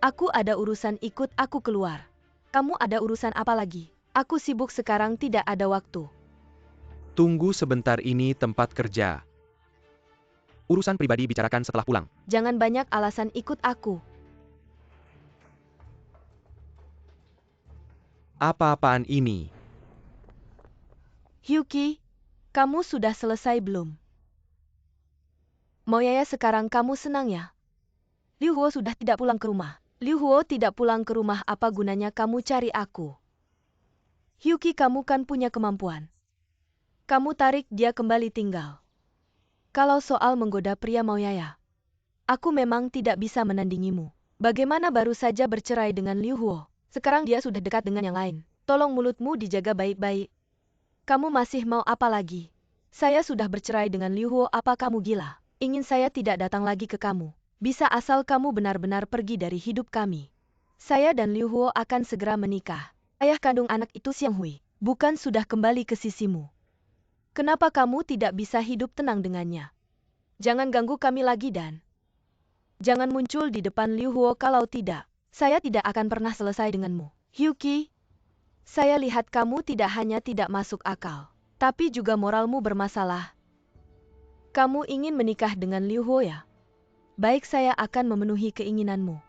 Aku ada urusan, ikut aku keluar. Kamu ada urusan apa lagi? Aku sibuk sekarang, tidak ada waktu. Tunggu sebentar, ini tempat kerja. Urusan pribadi bicarakan setelah pulang. Jangan banyak alasan, ikut aku. Apa-apaan ini? Hyuki, kamu sudah selesai belum? Moyaya, sekarang kamu senang ya? Liu Huo sudah tidak pulang ke rumah. Liu Huo tidak pulang ke rumah, apa gunanya kamu cari aku? Hyuki, kamu kan punya kemampuan. Kamu tarik dia kembali tinggal. Kalau soal menggoda pria Moyaya, aku memang tidak bisa menandingimu. Bagaimana baru saja bercerai dengan Liu Huo? Sekarang dia sudah dekat dengan yang lain. Tolong mulutmu dijaga baik-baik. Kamu masih mau apa lagi? Saya sudah bercerai dengan Liu Huo, apa kamu gila? Ingin saya tidak datang lagi ke kamu? Bisa asal kamu benar-benar pergi dari hidup kami. Saya dan Liu Huo akan segera menikah. Ayah kandung anak itu Xiang Hui, bukan sudah kembali ke sisimu. Kenapa kamu tidak bisa hidup tenang dengannya? Jangan ganggu kami lagi dan jangan muncul di depan Liu Huo, kalau tidak, saya tidak akan pernah selesai denganmu. Hyuki, saya lihat kamu tidak hanya tidak masuk akal, tapi juga moralmu bermasalah. Kamu ingin menikah dengan Liu Huo ya? Baik, saya akan memenuhi keinginanmu.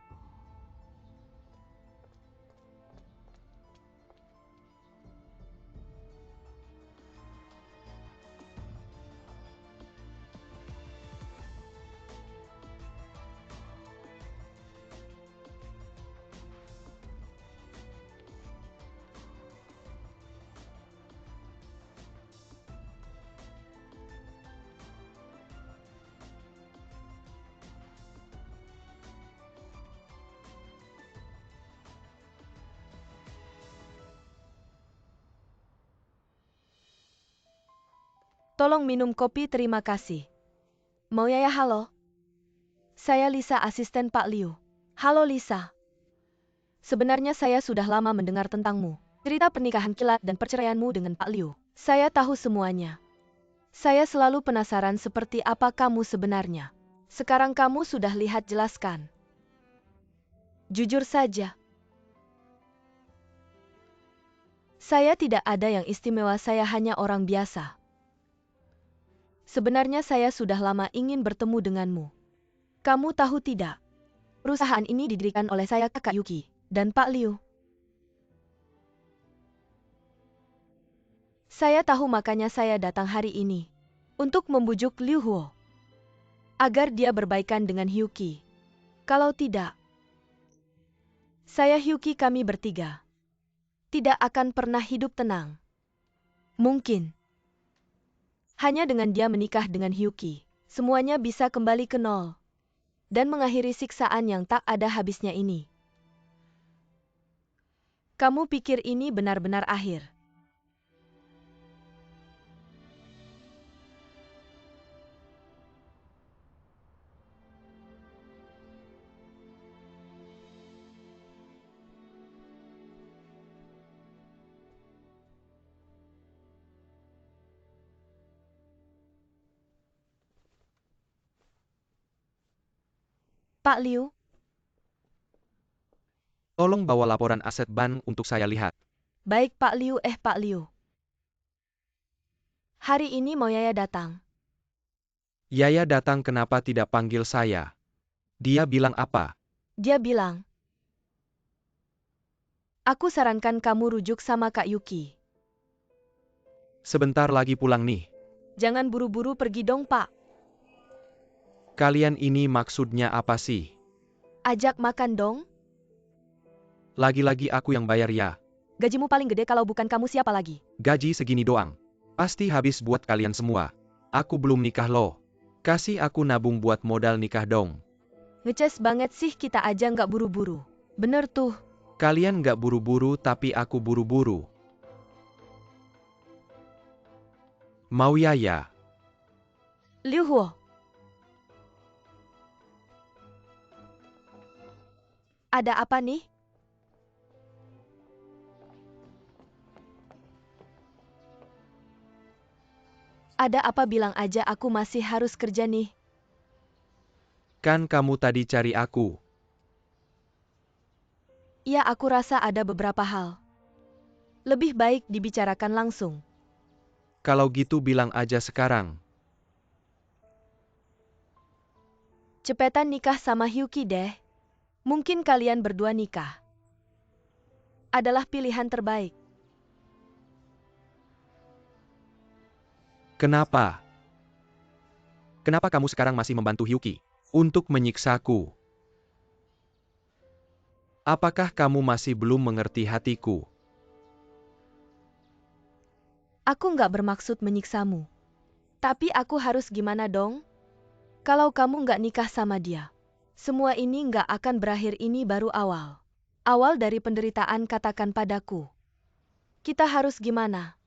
Tolong minum kopi, terima kasih. Moyaya, halo. Saya Lisa, asisten Pak Liu. Halo Lisa. Sebenarnya saya sudah lama mendengar tentangmu. Cerita pernikahan kilat dan perceraianmu dengan Pak Liu. Saya tahu semuanya. Saya selalu penasaran seperti apa kamu sebenarnya. Sekarang kamu sudah lihat, jelaskan. Jujur saja. Saya tidak ada yang istimewa, saya hanya orang biasa. Sebenarnya saya sudah lama ingin bertemu denganmu. Kamu tahu tidak? Perusahaan ini didirikan oleh saya, Kakak Yuki, dan Pak Liu. Saya tahu, makanya saya datang hari ini. Untuk membujuk Liu Huo. Agar dia berbaikan dengan Hyuki. Kalau tidak, saya Hyuki, kami bertiga tidak akan pernah hidup tenang. Mungkin hanya dengan dia menikah dengan Hyuki, semuanya bisa kembali ke nol. Dan mengakhiri siksaan yang tak ada habisnya ini. Kamu pikir ini benar-benar akhir? Pak Liu? Tolong bawa laporan aset bank untuk saya lihat. Baik Pak Liu. Pak Liu. Hari ini Moyaya datang. Yaya datang, kenapa tidak panggil saya? Dia bilang apa? Dia bilang, aku sarankan kamu rujuk sama Kak Yuki. Sebentar lagi pulang nih. Jangan buru-buru pergi dong, Pak. Kalian ini maksudnya apa sih? Ajak makan dong. Lagi-lagi aku yang bayar ya. Gajimu paling gede, kalau bukan kamu siapa lagi? Gaji segini doang. Pasti habis buat kalian semua. Aku belum nikah loh. Kasih aku nabung buat modal nikah dong. Ngeces banget sih, kita aja nggak buru-buru. Bener tuh. Kalian nggak buru-buru tapi aku buru-buru. Mau ya? Liu Huo. Ada apa nih? Ada apa, bilang aja, aku masih harus kerja nih. Kan kamu tadi cari aku. Ya, aku rasa ada beberapa hal. Lebih baik dibicarakan langsung. Kalau gitu bilang aja sekarang. Cepetan nikah sama Hyuki deh. Mungkin kalian berdua nikah. Adalah pilihan terbaik. Kenapa? Kenapa kamu sekarang masih membantu Hyuki untuk menyiksaku? Apakah kamu masih belum mengerti hatiku? Aku nggak bermaksud menyiksamu. Tapi aku harus gimana dong? Kalau kamu nggak nikah sama dia, semua ini nggak akan berakhir, ini baru awal. Awal dari penderitaan, katakan padaku. Kita harus gimana?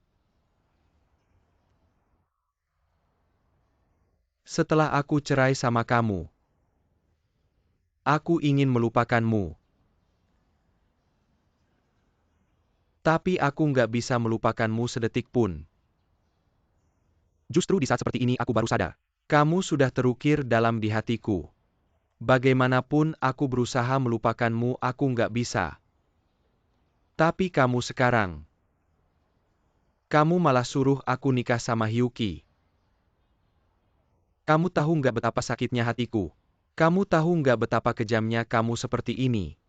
Setelah aku cerai sama kamu, aku ingin melupakanmu. Tapi aku nggak bisa melupakanmu sedetik pun. Justru di saat seperti ini aku baru sadar. Kamu sudah terukir dalam di hatiku. Bagaimanapun aku berusaha melupakanmu, aku nggak bisa. Tapi kamu sekarang. Kamu malah suruh aku nikah sama Hyuki. Kamu tahu nggak betapa sakitnya hatiku? Kamu tahu nggak betapa kejamnya kamu seperti ini?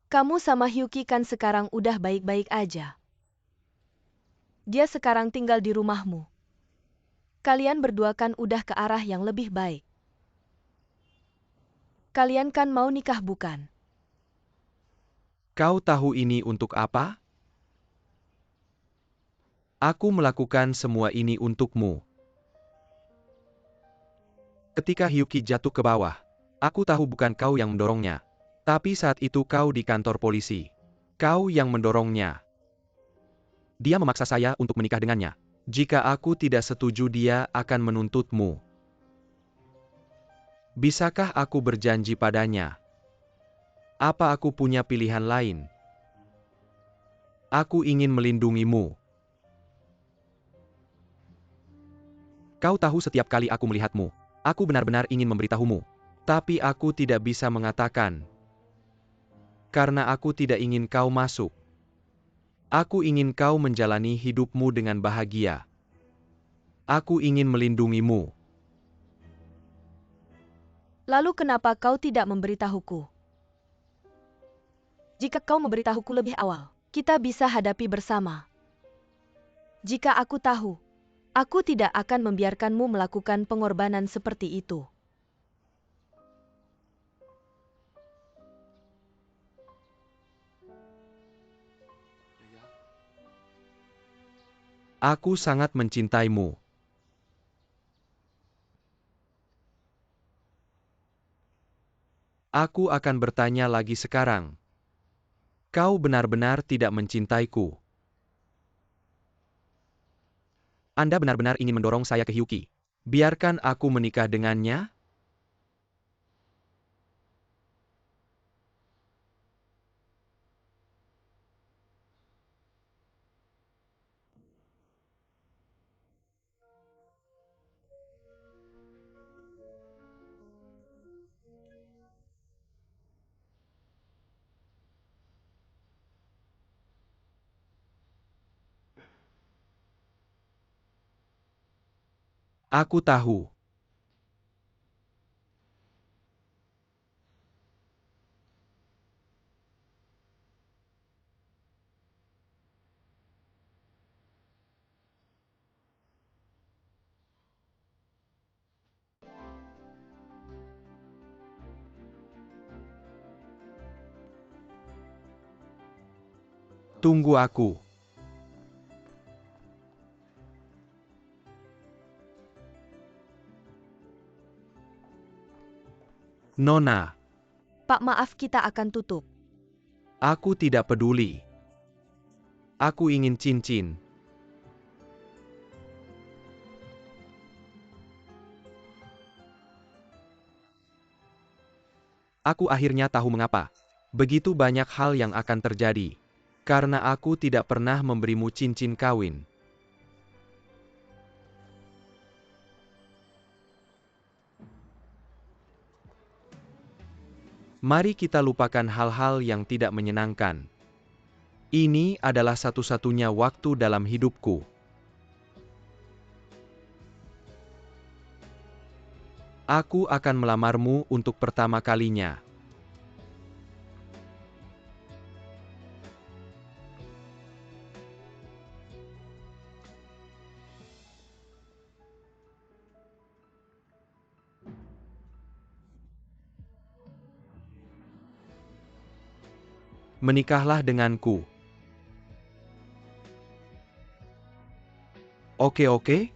Kamu sama Hyuki kan sekarang udah baik-baik aja. Dia sekarang tinggal di rumahmu. Kalian berdua kan udah ke arah yang lebih baik. Kalian kan mau nikah bukan? Kau tahu ini untuk apa? Aku melakukan semua ini untukmu. Ketika Hyuki jatuh ke bawah, aku tahu bukan kau yang mendorongnya. Tapi saat itu kau di kantor polisi. Kau yang mendorongnya. Dia memaksa saya untuk menikah dengannya. Jika aku tidak setuju, dia akan menuntutmu. Bisakah aku berjanji padanya? Apa aku punya pilihan lain? Aku ingin melindungimu. Kau tahu setiap kali aku melihatmu, aku benar-benar ingin memberitahumu. Tapi aku tidak bisa mengatakan. Karena aku tidak ingin kau masuk. Aku ingin kau menjalani hidupmu dengan bahagia. Aku ingin melindungimu. Lalu kenapa kau tidak memberitahuku? Jika kau memberitahuku lebih awal, kita bisa hadapi bersama. Jika aku tahu, aku tidak akan membiarkanmu melakukan pengorbanan seperti itu. Aku sangat mencintaimu. Aku akan bertanya lagi sekarang. Kau benar-benar tidak mencintaiku. Anda benar-benar ingin mendorong saya ke Hyuki. Biarkan aku menikah dengannya? Aku tahu. Tunggu aku. Nona, Pak, maaf, kita akan tutup. aku tidak peduli. Aku ingin cincin. Aku akhirnya tahu mengapa. Begitu banyak hal yang akan terjadi. Karena aku tidak pernah memberimu cincin kawin. Mari kita lupakan hal-hal yang tidak menyenangkan. Ini adalah satu-satunya waktu dalam hidupku. Aku akan melamarmu untuk pertama kalinya. Menikahlah denganku. Oke.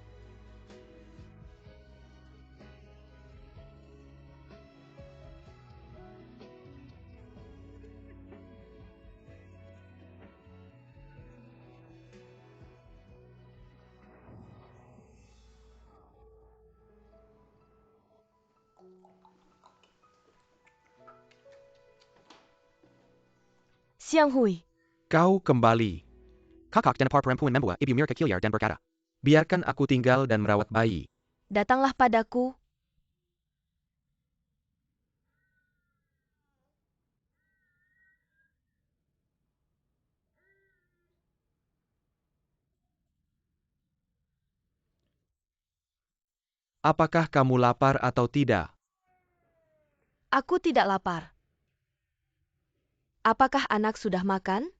Xiang Hui, Kau kembali. Kakak dan para perempuan membawa ibu Mir ke Kiliar dan berkata, biarkan aku tinggal dan merawat bayi. datanglah padaku. Apakah kamu lapar atau tidak? Aku tidak lapar. Apakah anak sudah makan?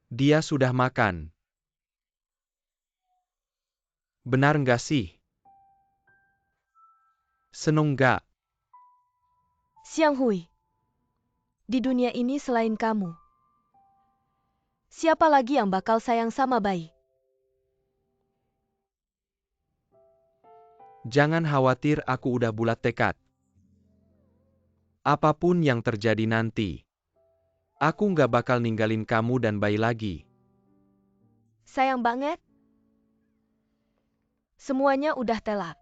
Dia sudah makan. Benar nggak sih? Seneng nggak? Xiang Hui, di dunia ini selain kamu, siapa lagi yang bakal sayang sama bayi? Jangan khawatir, aku udah bulat tekad. Apapun yang terjadi nanti, aku nggak bakal ninggalin kamu dan bayi lagi. Sayang banget. Semuanya udah telat.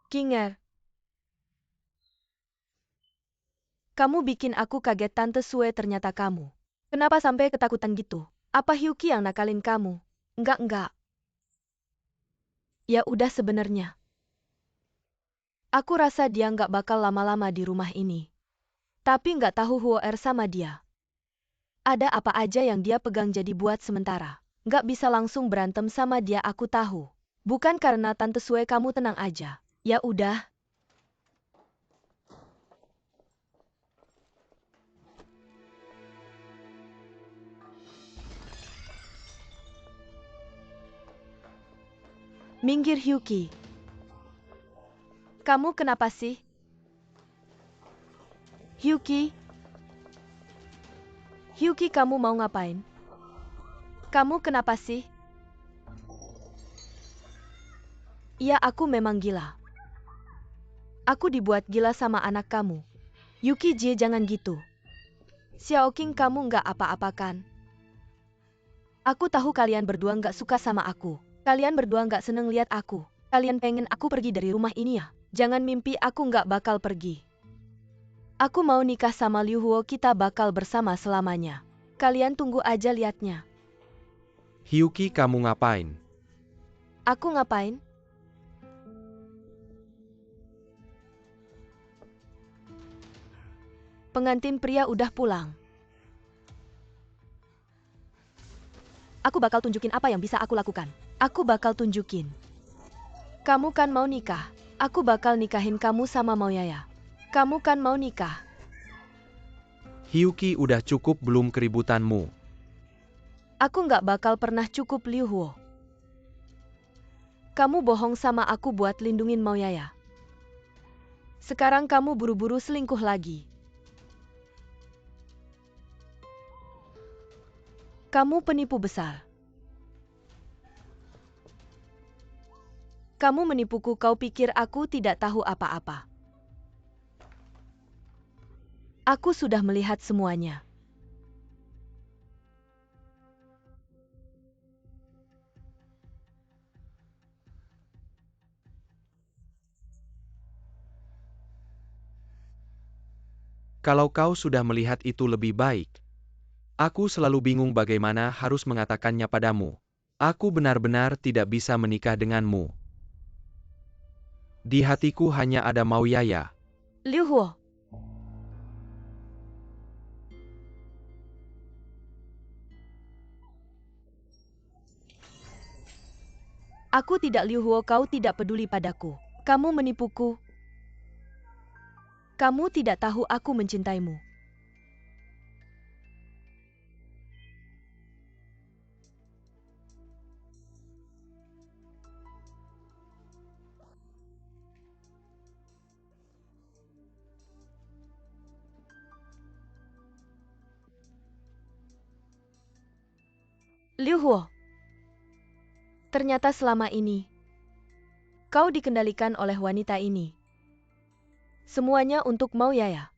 Kinger, kamu bikin aku kaget. Tante Sue, ternyata kamu. Kenapa sampai ketakutan gitu? Apa Hyuki yang nakalin kamu? Enggak. Ya udah, sebenarnya aku rasa dia nggak bakal lama-lama di rumah ini. Tapi nggak tahu Huo Er sama dia. Ada apa aja yang dia pegang, jadi buat sementara nggak bisa langsung berantem sama dia. Aku tahu. Bukan karena Tante Sue, kamu tenang aja. Ya udah. Minggir Hyuki. Kamu kenapa sih? Hyuki? Hyuki, kamu mau ngapain? Kamu kenapa sih? Iya, aku memang gila. Aku dibuat gila sama anak kamu. Yuki Jie, jangan gitu. Xiaoqing, kamu nggak apa-apa kan? Aku tahu kalian berdua nggak suka sama aku. Kalian berdua nggak seneng lihat aku. Kalian pengen aku pergi dari rumah ini ya? Jangan mimpi, aku nggak bakal pergi. Aku mau nikah sama Liu Huo, kita bakal bersama selamanya. Kalian tunggu aja liatnya. Hyuki, kamu ngapain? Aku ngapain? Pengantin pria udah pulang. Aku bakal tunjukin apa yang bisa aku lakukan. Aku bakal tunjukin. Kamu kan mau nikah? Aku bakal nikahin kamu sama Maoyaya. Kamu kan mau nikah? Hyuki, udah cukup belum keributanmu? Aku nggak bakal pernah cukup, Liu Huo. Kamu bohong sama aku buat lindungin Maoyaya. Sekarang kamu buru-buru selingkuh lagi. Kamu penipu besar. Kamu menipuku. Kau pikir aku tidak tahu apa-apa? Aku sudah melihat semuanya. Kalau kau sudah melihat itu lebih baik. Aku selalu bingung bagaimana harus mengatakannya padamu. Aku benar-benar tidak bisa menikah denganmu. Di hatiku hanya ada Mao Yaya. Liu Huo. Aku tidak Liu Huo, kau tidak peduli padaku. Kamu menipuku. Kamu tidak tahu aku mencintaimu. Liu Huo. Ternyata selama ini, kau dikendalikan oleh wanita ini. Semuanya untuk Mao Yaya.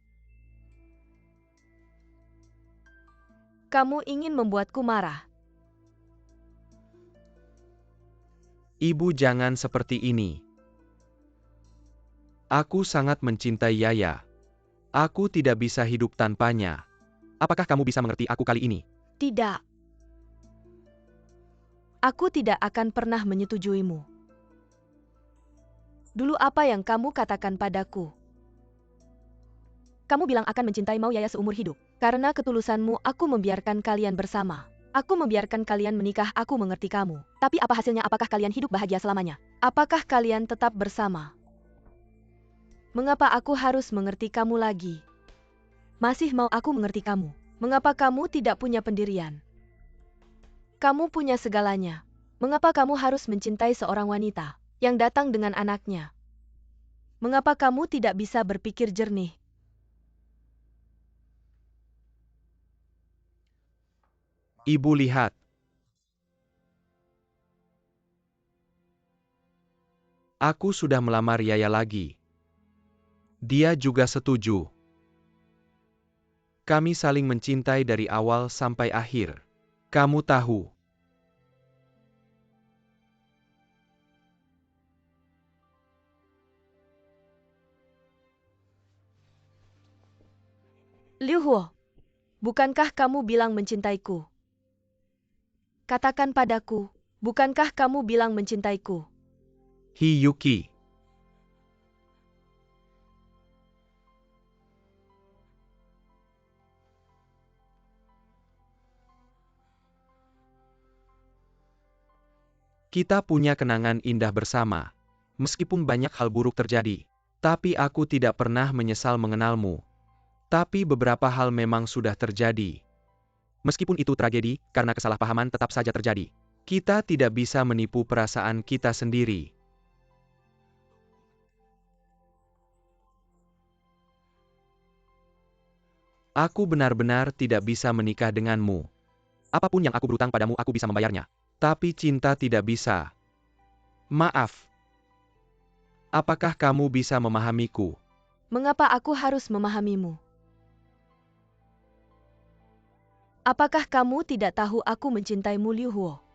Kamu ingin membuatku marah. Ibu jangan seperti ini. Aku sangat mencintai Yaya. Aku tidak bisa hidup tanpanya. Apakah kamu bisa mengerti aku kali ini? Tidak. Aku tidak akan pernah menyetujuimu. Dulu apa yang kamu katakan padaku? Kamu bilang akan mencintai Mao Yaya seumur hidup. Karena ketulusanmu, aku membiarkan kalian bersama. Aku membiarkan kalian menikah, aku mengerti kamu. Tapi apa hasilnya? Apakah kalian hidup bahagia selamanya? Apakah kalian tetap bersama? Mengapa aku harus mengerti kamu lagi? Masih mau aku mengerti kamu? Mengapa kamu tidak punya pendirian? Kamu punya segalanya. Mengapa kamu harus mencintai seorang wanita yang datang dengan anaknya? Mengapa kamu tidak bisa berpikir jernih? Ibu lihat. Aku sudah melamar Yaya lagi. Dia juga setuju. Kami saling mencintai dari awal sampai akhir. Kamu tahu. Liu Huo, bukankah kamu bilang mencintaiku? Katakan padaku, bukankah kamu bilang mencintaiku? Hiyuki. Kita punya kenangan indah bersama. Meskipun banyak hal buruk terjadi, tapi aku tidak pernah menyesal mengenalmu. Tapi beberapa hal memang sudah terjadi. Meskipun itu tragedi, karena kesalahpahaman tetap saja terjadi. Kita tidak bisa menipu perasaan kita sendiri. Aku benar-benar tidak bisa menikah denganmu. Apapun yang aku berutang padamu, aku bisa membayarnya. Tapi cinta tidak bisa. Maaf. Apakah kamu bisa memahamiku? Mengapa aku harus memahamimu? Apakah kamu tidak tahu aku mencintaimu, Liu Huo?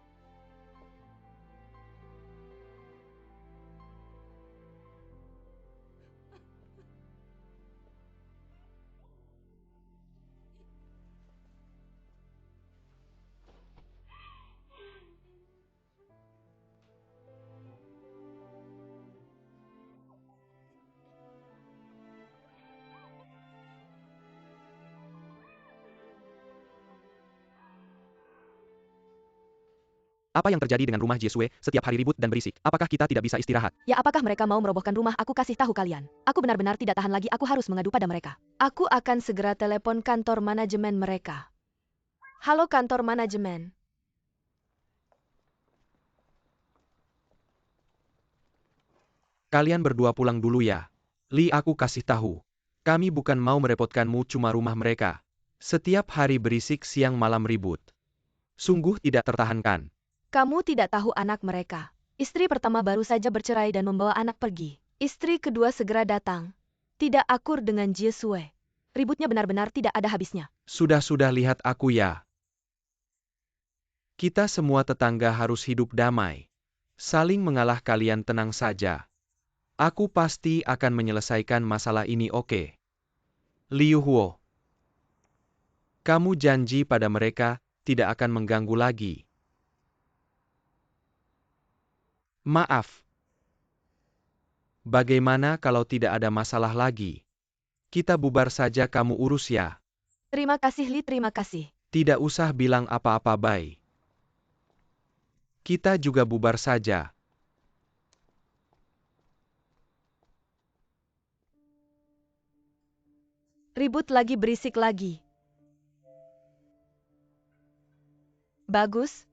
Apa yang terjadi dengan rumah Jesue, setiap hari ribut dan berisik? Apakah kita tidak bisa istirahat? Ya, apakah mereka mau merobohkan rumah? Aku kasih tahu kalian. Aku benar-benar tidak tahan lagi, aku harus mengadu pada mereka. Aku akan segera telepon kantor manajemen mereka. Halo kantor manajemen. Kalian berdua pulang dulu ya. Li, aku kasih tahu. Kami bukan mau merepotkanmu, cuma rumah mereka. Setiap hari berisik, siang malam ribut. Sungguh tidak tertahankan. Kamu tidak tahu anak mereka. Istri pertama baru saja bercerai dan membawa anak pergi. Istri kedua segera datang. Tidak akur dengan Jesue. Ributnya benar-benar tidak ada habisnya. Sudah-sudah lihat aku ya. Kita semua tetangga harus hidup damai. Saling mengalah, kalian tenang saja. Aku pasti akan menyelesaikan masalah ini, oke? Liu Huo. Kamu janji pada mereka, tidak akan mengganggu lagi. Maaf. Bagaimana kalau tidak ada masalah lagi? Kita bubar saja, kamu urus ya. Terima kasih Li, terima kasih. Tidak usah bilang apa-apa, Bai. Kita juga bubar saja. Ribut lagi, berisik lagi. Bagus.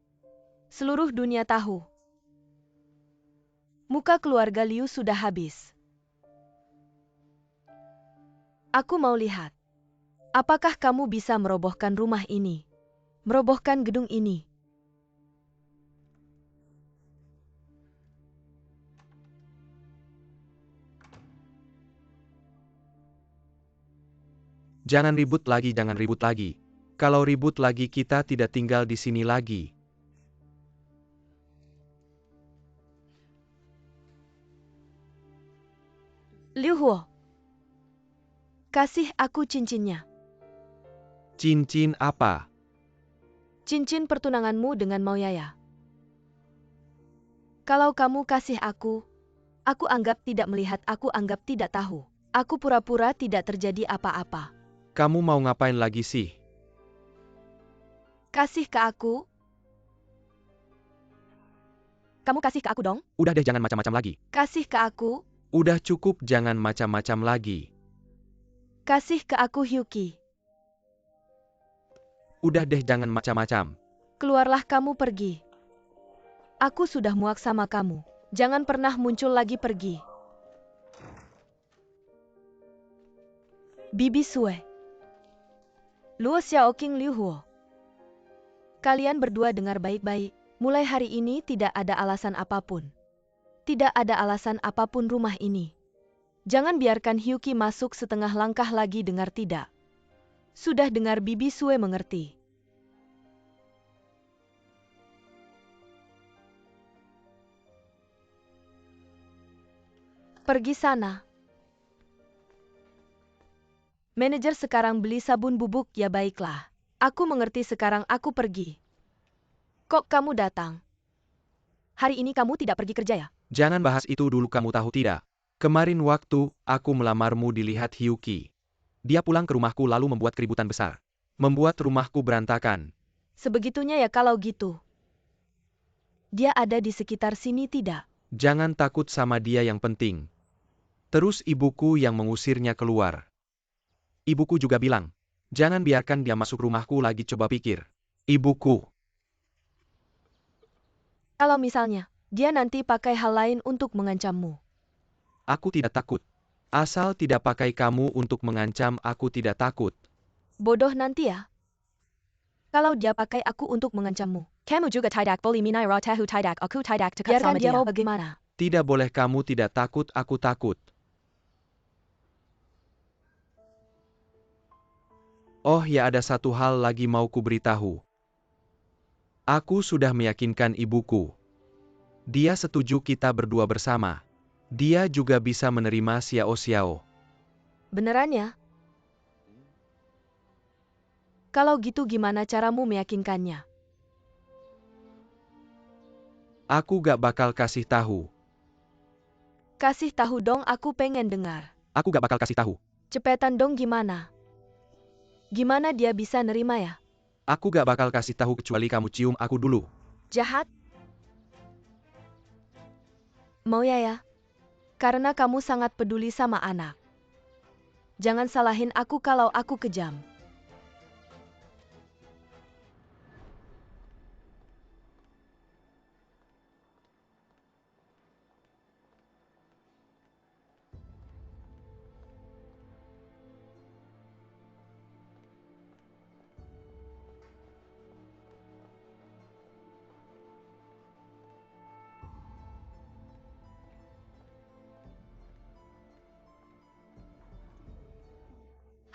Seluruh dunia tahu. Muka keluarga Liu sudah habis. Aku mau lihat. Apakah kamu bisa merobohkan rumah ini? Merobohkan gedung ini? Jangan ribut lagi, jangan ribut lagi. Kalau ribut lagi kita tidak tinggal di sini lagi. Liu Huo. Kasih aku cincinnya. Cincin apa? Cincin pertunanganmu dengan Mao Yaya. Kalau kamu kasih aku anggap tidak melihat, aku anggap tidak tahu. Aku pura-pura tidak terjadi apa-apa. Kamu mau ngapain lagi sih? Kasih ke aku. Kamu kasih ke aku dong. Udah deh, jangan macam-macam lagi. Kasih ke aku. Udah cukup, jangan macam-macam lagi. Kasih ke aku Hyuki. Udah deh, jangan macam-macam. Keluarlah, kamu pergi. Aku sudah muak sama kamu. Jangan pernah muncul lagi, pergi. Bibi Sue. Luo Xiaoqing, Liu Huo. Kalian berdua dengar baik-baik. Mulai hari ini tidak ada alasan apapun. Tidak ada alasan apapun rumah ini. Jangan biarkan Hyuki masuk setengah langkah lagi, dengar tidak? Sudah dengar, Bibi Sue mengerti. Pergi sana. Manajer sekarang beli sabun bubuk, ya baiklah. Aku mengerti, sekarang aku pergi. Kok kamu datang? Hari ini kamu tidak pergi kerja ya? Jangan bahas itu dulu, kamu tahu tidak? Kemarin waktu aku melamarmu dilihat Hyuki. Dia pulang ke rumahku lalu membuat keributan besar. Membuat rumahku berantakan. Sebegitunya ya, kalau gitu. Dia ada di sekitar sini tidak? Jangan takut sama dia, yang penting. Terus ibuku yang mengusirnya keluar. Ibuku juga bilang, jangan biarkan dia masuk rumahku lagi, coba pikir. Ibuku. Kalau misalnya, dia nanti pakai hal lain untuk mengancammu. Aku tidak takut. Asal tidak pakai kamu untuk mengancam, aku tidak takut. Bodoh nanti ya. Kalau dia pakai aku untuk mengancammu. Kamu juga tidak boleh minai tahu tidak, aku tidak dekat Biarkan sama dia dia. mau Bagaimana? Tidak boleh, kamu tidak takut, aku takut. Oh ya, ada satu hal lagi mau ku beritahu. Aku sudah meyakinkan ibuku. Dia setuju kita berdua bersama. Dia juga bisa menerima Xiao Xiao. Beneran ya? Kalau gitu gimana caramu meyakinkannya? Aku gak bakal kasih tahu. Kasih tahu dong, aku pengen dengar. Aku gak bakal kasih tahu. Cepetan dong, gimana? Gimana dia bisa nerima ya? Aku gak bakal kasih tahu kecuali kamu cium aku dulu. Jahat? Mau ya? Karena kamu sangat peduli sama anak. Jangan salahin aku kalau aku kejam.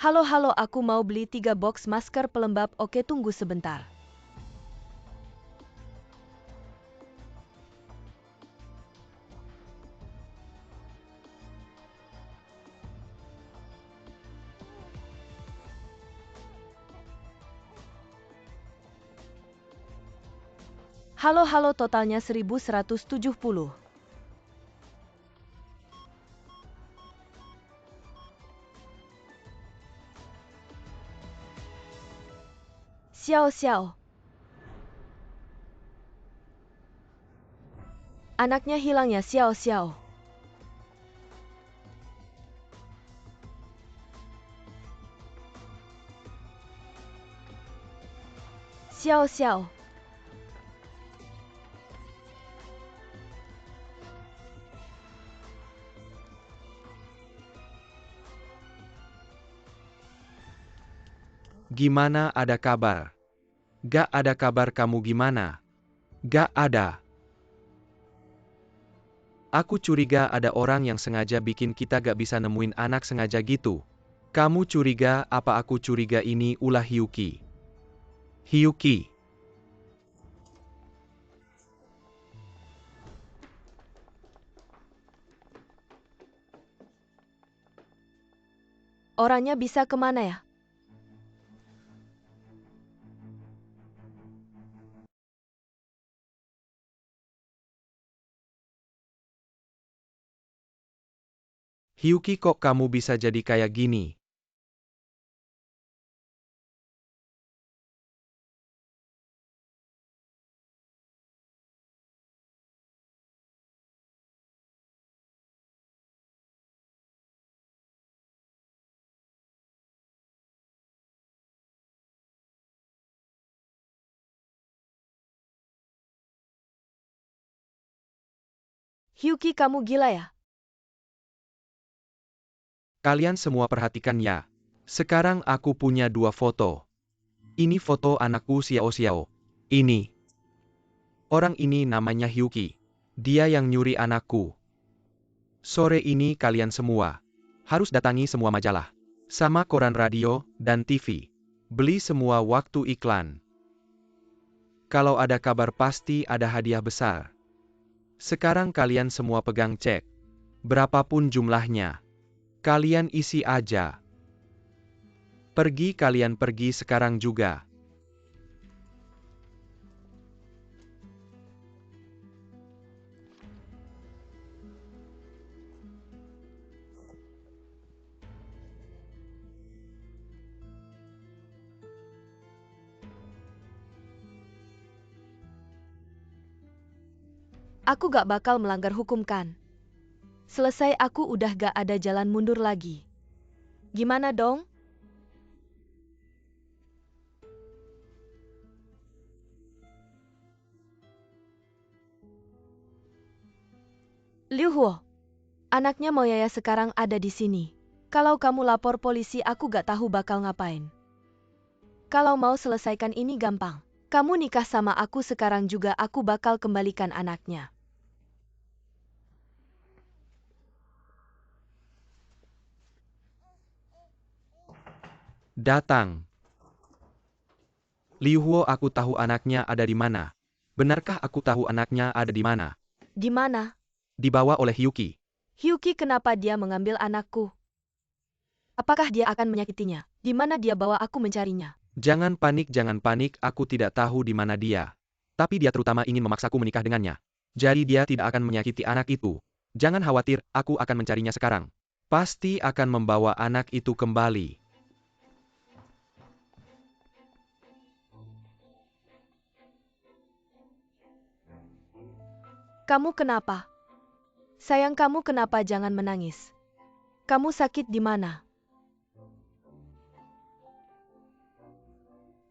Halo, aku mau beli 3 box masker pelembab. Oke, tunggu sebentar. Halo, totalnya 1170. Xiao. Anaknya hilang ya, Xiao. Xiao. Gimana, ada kabar? Gak ada kabar, kamu gimana? Gak ada. Aku curiga ada orang yang sengaja bikin kita gak bisa nemuin anak sengaja gitu. Kamu curiga apa aku curiga ini ulah Hyuki? Hyuki. Orangnya bisa kemana ya? Hyuki, kok kamu bisa jadi kayak gini? Hyuki, kamu gila ya? Kalian semua perhatikan ya. Sekarang aku punya 2 foto. Ini foto anakku Xiao. Ini. Orang ini namanya Hyuki. Dia yang nyuri anakku. Sore ini kalian semua harus datangi semua majalah, sama koran radio, dan TV. Beli semua waktu iklan. Kalau ada kabar pasti ada hadiah besar. Sekarang kalian semua pegang cek. Berapapun jumlahnya. Kalian isi aja. Kalian pergi sekarang juga. Aku gak bakal melanggar hukum kan? Selesai, aku udah gak ada jalan mundur lagi. Gimana dong? Liu Huo, anaknya Moyaya sekarang ada di sini. Kalau kamu lapor polisi, aku gak tahu bakal ngapain. Kalau mau selesaikan ini gampang. Kamu nikah sama aku sekarang juga, aku bakal kembalikan anaknya. Datang. Liu Huo, aku tahu anaknya ada di mana. Benarkah aku tahu anaknya ada di mana? Di mana? Dibawa oleh Hyuki. Hyuki, kenapa dia mengambil anakku? Apakah dia akan menyakitinya? Di mana dia bawa aku mencarinya? Jangan panik, aku tidak tahu di mana dia. Tapi dia terutama ingin memaksaku menikah dengannya. Jadi dia tidak akan menyakiti anak itu. Jangan khawatir, aku akan mencarinya sekarang. Pasti akan membawa anak itu kembali. Kamu kenapa? Sayang, kamu kenapa? Jangan menangis. Kamu sakit di mana?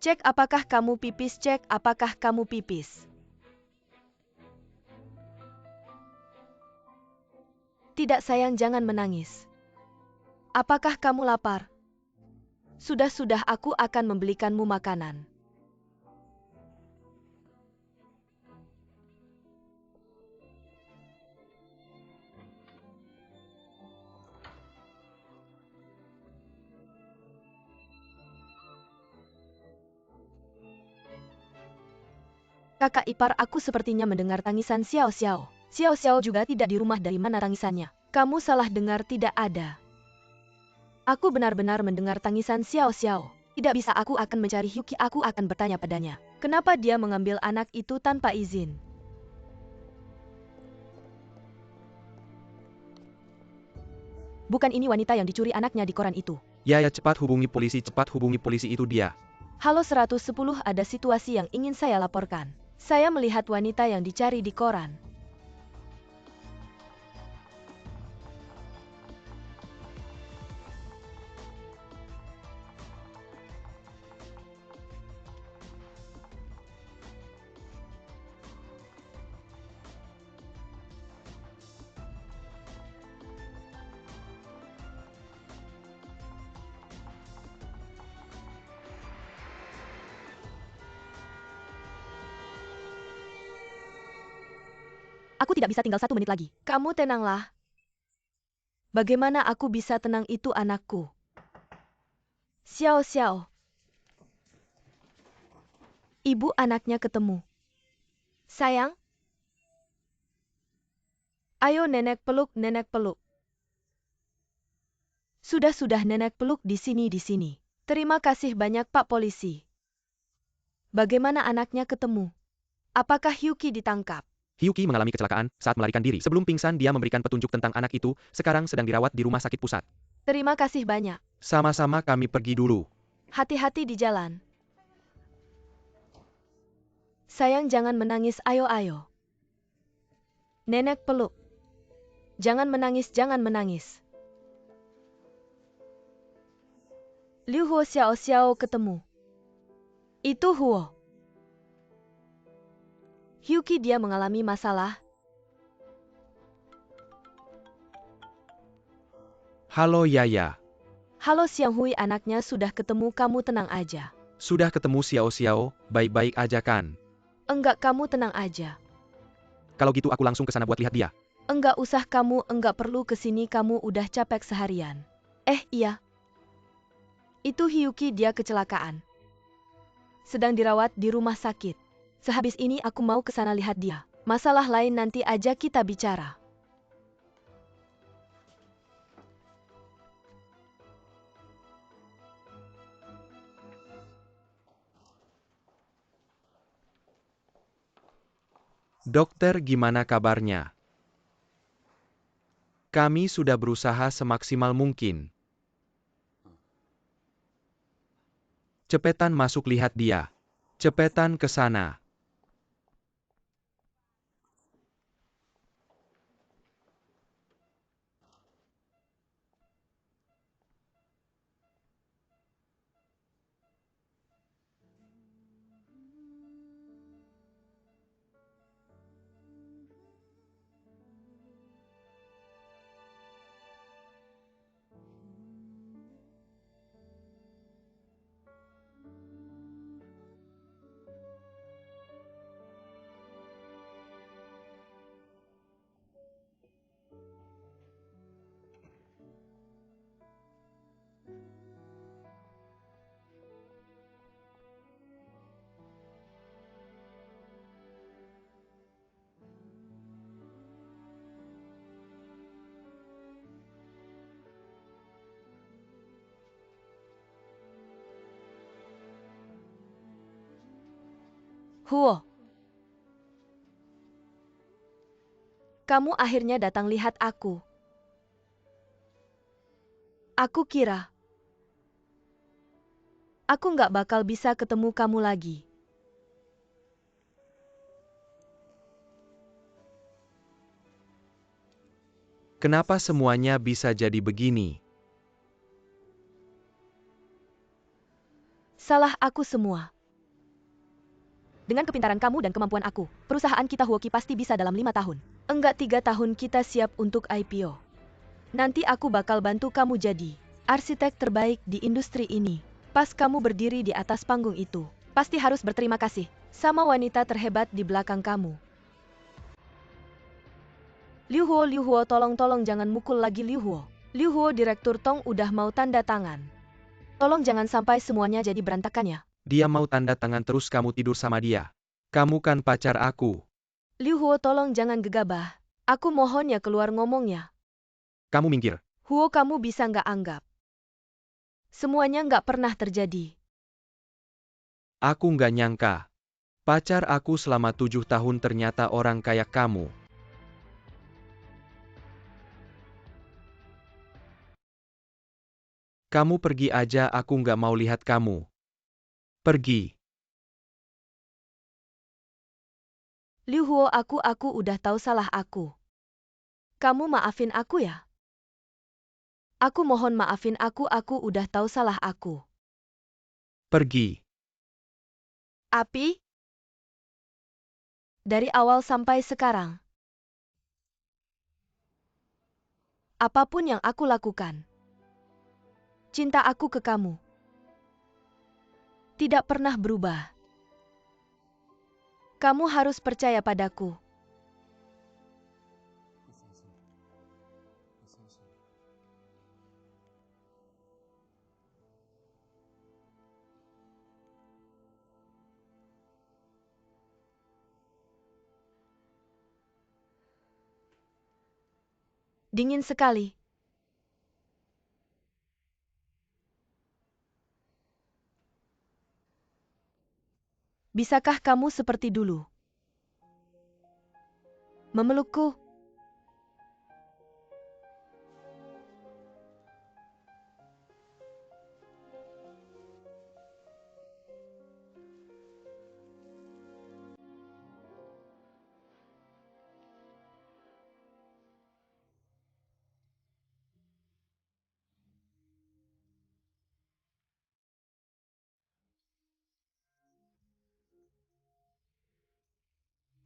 Cek apakah kamu pipis, cek apakah kamu pipis. Tidak sayang, jangan menangis. Apakah kamu lapar? Sudah, aku akan membelikanmu makanan. Kakak ipar aku sepertinya mendengar tangisan Xiao. Xiao juga tidak di rumah, dari mana tangisannya? Kamu salah dengar, tidak ada. Aku benar-benar mendengar tangisan Xiao. Tidak bisa, aku akan mencari Hyuki, aku akan bertanya padanya. Kenapa dia mengambil anak itu tanpa izin? Bukan ini wanita yang dicuri anaknya di koran itu. Ya, cepat hubungi polisi itu dia. Halo 110, ada situasi yang ingin saya laporkan. Saya melihat wanita yang dicari di koran. Aku tidak bisa tinggal 1 menit lagi. Kamu tenanglah. Bagaimana aku bisa tenang, itu anakku. Xiao Xiao. Ibu anaknya ketemu. Sayang. Ayo nenek peluk, nenek peluk. Sudah nenek peluk di sini. Terima kasih banyak Pak Polisi. Bagaimana anaknya ketemu? Apakah Hyuki ditangkap? Hyuki mengalami kecelakaan saat melarikan diri. Sebelum pingsan dia memberikan petunjuk tentang anak itu, sekarang sedang dirawat di rumah sakit pusat. Terima kasih banyak. Sama-sama, kami pergi dulu. Hati-hati di jalan. Sayang, jangan menangis, ayo. Nenek peluk. Jangan menangis. Liu Huo Xiao ketemu. Itu Huo. Hyuki, dia mengalami masalah. Halo Yaya. Halo Xianghui, anaknya sudah ketemu, kamu tenang aja. Sudah ketemu Xiao, baik-baik aja kan? Enggak, kamu tenang aja. Kalau gitu aku langsung ke sana buat lihat dia. Enggak usah, kamu enggak perlu kesini, kamu udah capek seharian. Iya. Itu Hyuki, dia kecelakaan. Sedang dirawat di rumah sakit. Sehabis ini aku mau ke sana lihat dia. Masalah lain nanti aja kita bicara. Dokter, gimana kabarnya? Kami sudah berusaha semaksimal mungkin. Cepetan masuk lihat dia. Cepetan ke sana. Huo. Kamu akhirnya datang lihat aku. Aku kira aku nggak bakal bisa ketemu kamu lagi. Kenapa semuanya bisa jadi begini? Salah aku semua. Dengan kepintaran kamu dan kemampuan aku, perusahaan kita Huoki pasti bisa dalam 5 tahun. Enggak 3 tahun kita siap untuk IPO. Nanti aku bakal bantu kamu jadi arsitek terbaik di industri ini. Pas kamu berdiri di atas panggung itu, pasti harus berterima kasih sama wanita terhebat di belakang kamu. Liu Huo, tolong jangan mukul lagi Liu Huo. Liu Huo, Direktur Tong udah mau tanda tangan. Tolong jangan sampai semuanya jadi berantakan ya. Dia mau tanda tangan terus kamu tidur sama dia. Kamu kan pacar aku. Liu Huo, tolong jangan gegabah. Aku mohon ya, keluar ngomongnya. Kamu minggir. Huo, kamu bisa nggak anggap semuanya nggak pernah terjadi. Aku nggak nyangka. Pacar aku selama 7 tahun ternyata orang kayak kamu. Kamu pergi aja, aku nggak mau lihat kamu. Pergi. Liu Huo, aku udah tahu salah aku. Kamu maafin aku ya? Aku mohon maafin aku udah tahu salah aku. Pergi. Api? Dari awal sampai sekarang. Apapun yang aku lakukan. Cinta aku ke kamu. Tidak pernah berubah. Kamu harus percaya padaku. Dingin sekali. Bisakah kamu seperti dulu? Memelukku?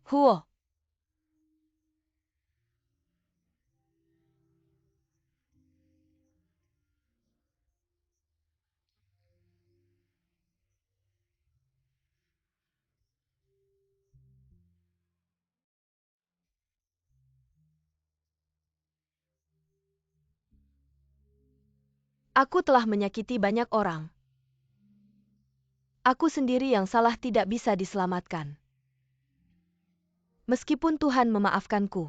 Huo. Aku telah menyakiti banyak orang. Aku sendiri yang salah, tidak bisa diselamatkan. Meskipun Tuhan memaafkanku,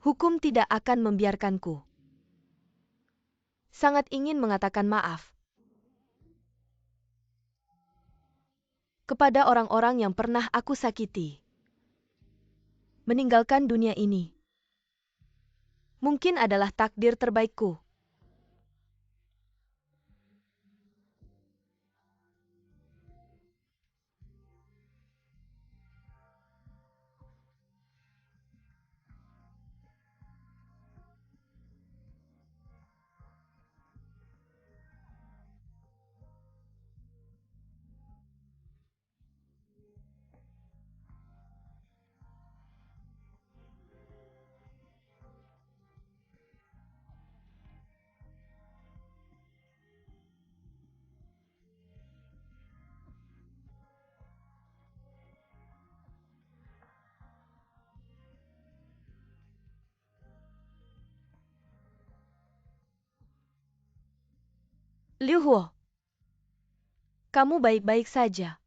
hukum tidak akan membiarkanku. Sangat ingin mengatakan maaf kepada orang-orang yang pernah aku sakiti. Meninggalkan dunia ini mungkin adalah takdir terbaikku. Liu Huo, kamu baik-baik saja.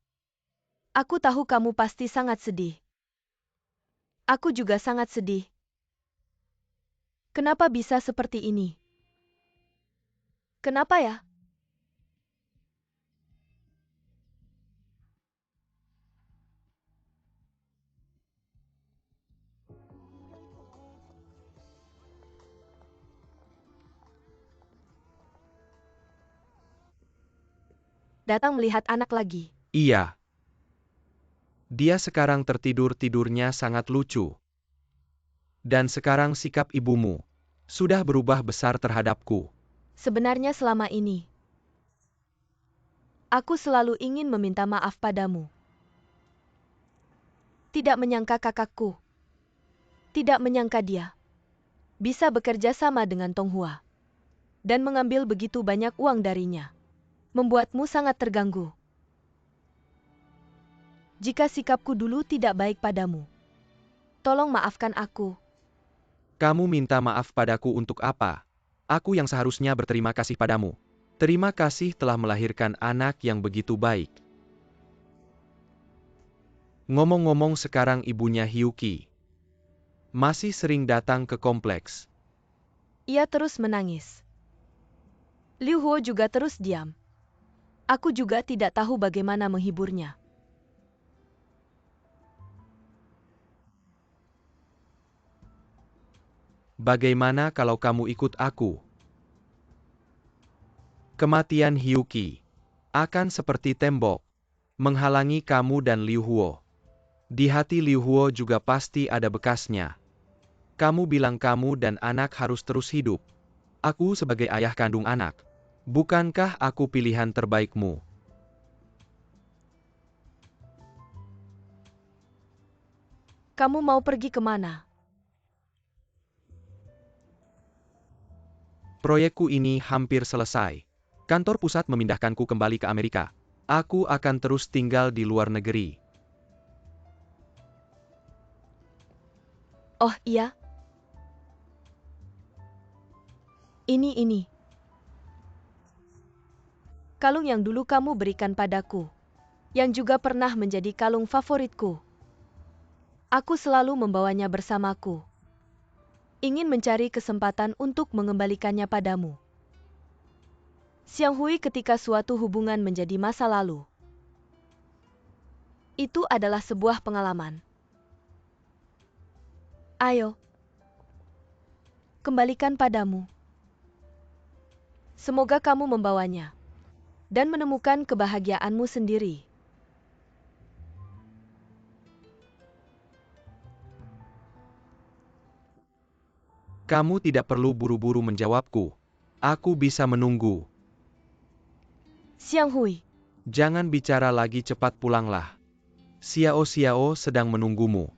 Aku tahu kamu pasti sangat sedih. Aku juga sangat sedih. Kenapa bisa seperti ini? Kenapa ya? Datang melihat anak lagi. Iya. Dia sekarang tertidur-tidurnya sangat lucu. Dan sekarang sikap ibumu sudah berubah besar terhadapku. Sebenarnya selama ini, aku selalu ingin meminta maaf padamu. Tidak menyangka kakakku. Tidak menyangka dia bisa bekerja sama dengan Tonghua dan mengambil begitu banyak uang darinya. Membuatmu sangat terganggu. Jika sikapku dulu tidak baik padamu, tolong maafkan aku. Kamu minta maaf padaku untuk apa? Aku yang seharusnya berterima kasih padamu. Terima kasih telah melahirkan anak yang begitu baik. Ngomong-ngomong, sekarang ibunya Hyuki masih sering datang ke kompleks. Ia terus menangis. Liu Huo juga terus diam. Aku juga tidak tahu bagaimana menghiburnya. Bagaimana kalau kamu ikut aku? Kematian Hyuki akan seperti tembok, menghalangi kamu dan Liu Huo. Di hati Liu Huo juga pasti ada bekasnya. Kamu bilang kamu dan anak harus terus hidup. Aku sebagai ayah kandung anak. Bukankah aku pilihan terbaikmu? Kamu mau pergi kemana? Proyekku ini hampir selesai. Kantor pusat memindahkanku kembali ke Amerika. Aku akan terus tinggal di luar negeri. Oh iya? Ini. Kalung yang dulu kamu berikan padaku. Yang juga pernah menjadi kalung favoritku. Aku selalu membawanya bersamaku. Ingin mencari kesempatan untuk mengembalikannya padamu. Xiang Hui ketika suatu hubungan menjadi masa lalu. Itu adalah sebuah pengalaman. Ayo. Kembalikan padamu. Semoga kamu membawanya. Dan menemukan kebahagiaanmu sendiri. Kamu tidak perlu buru-buru menjawabku. Aku bisa menunggu. Xiang Hui. Jangan bicara lagi, cepat pulanglah. Xiao sedang menunggumu.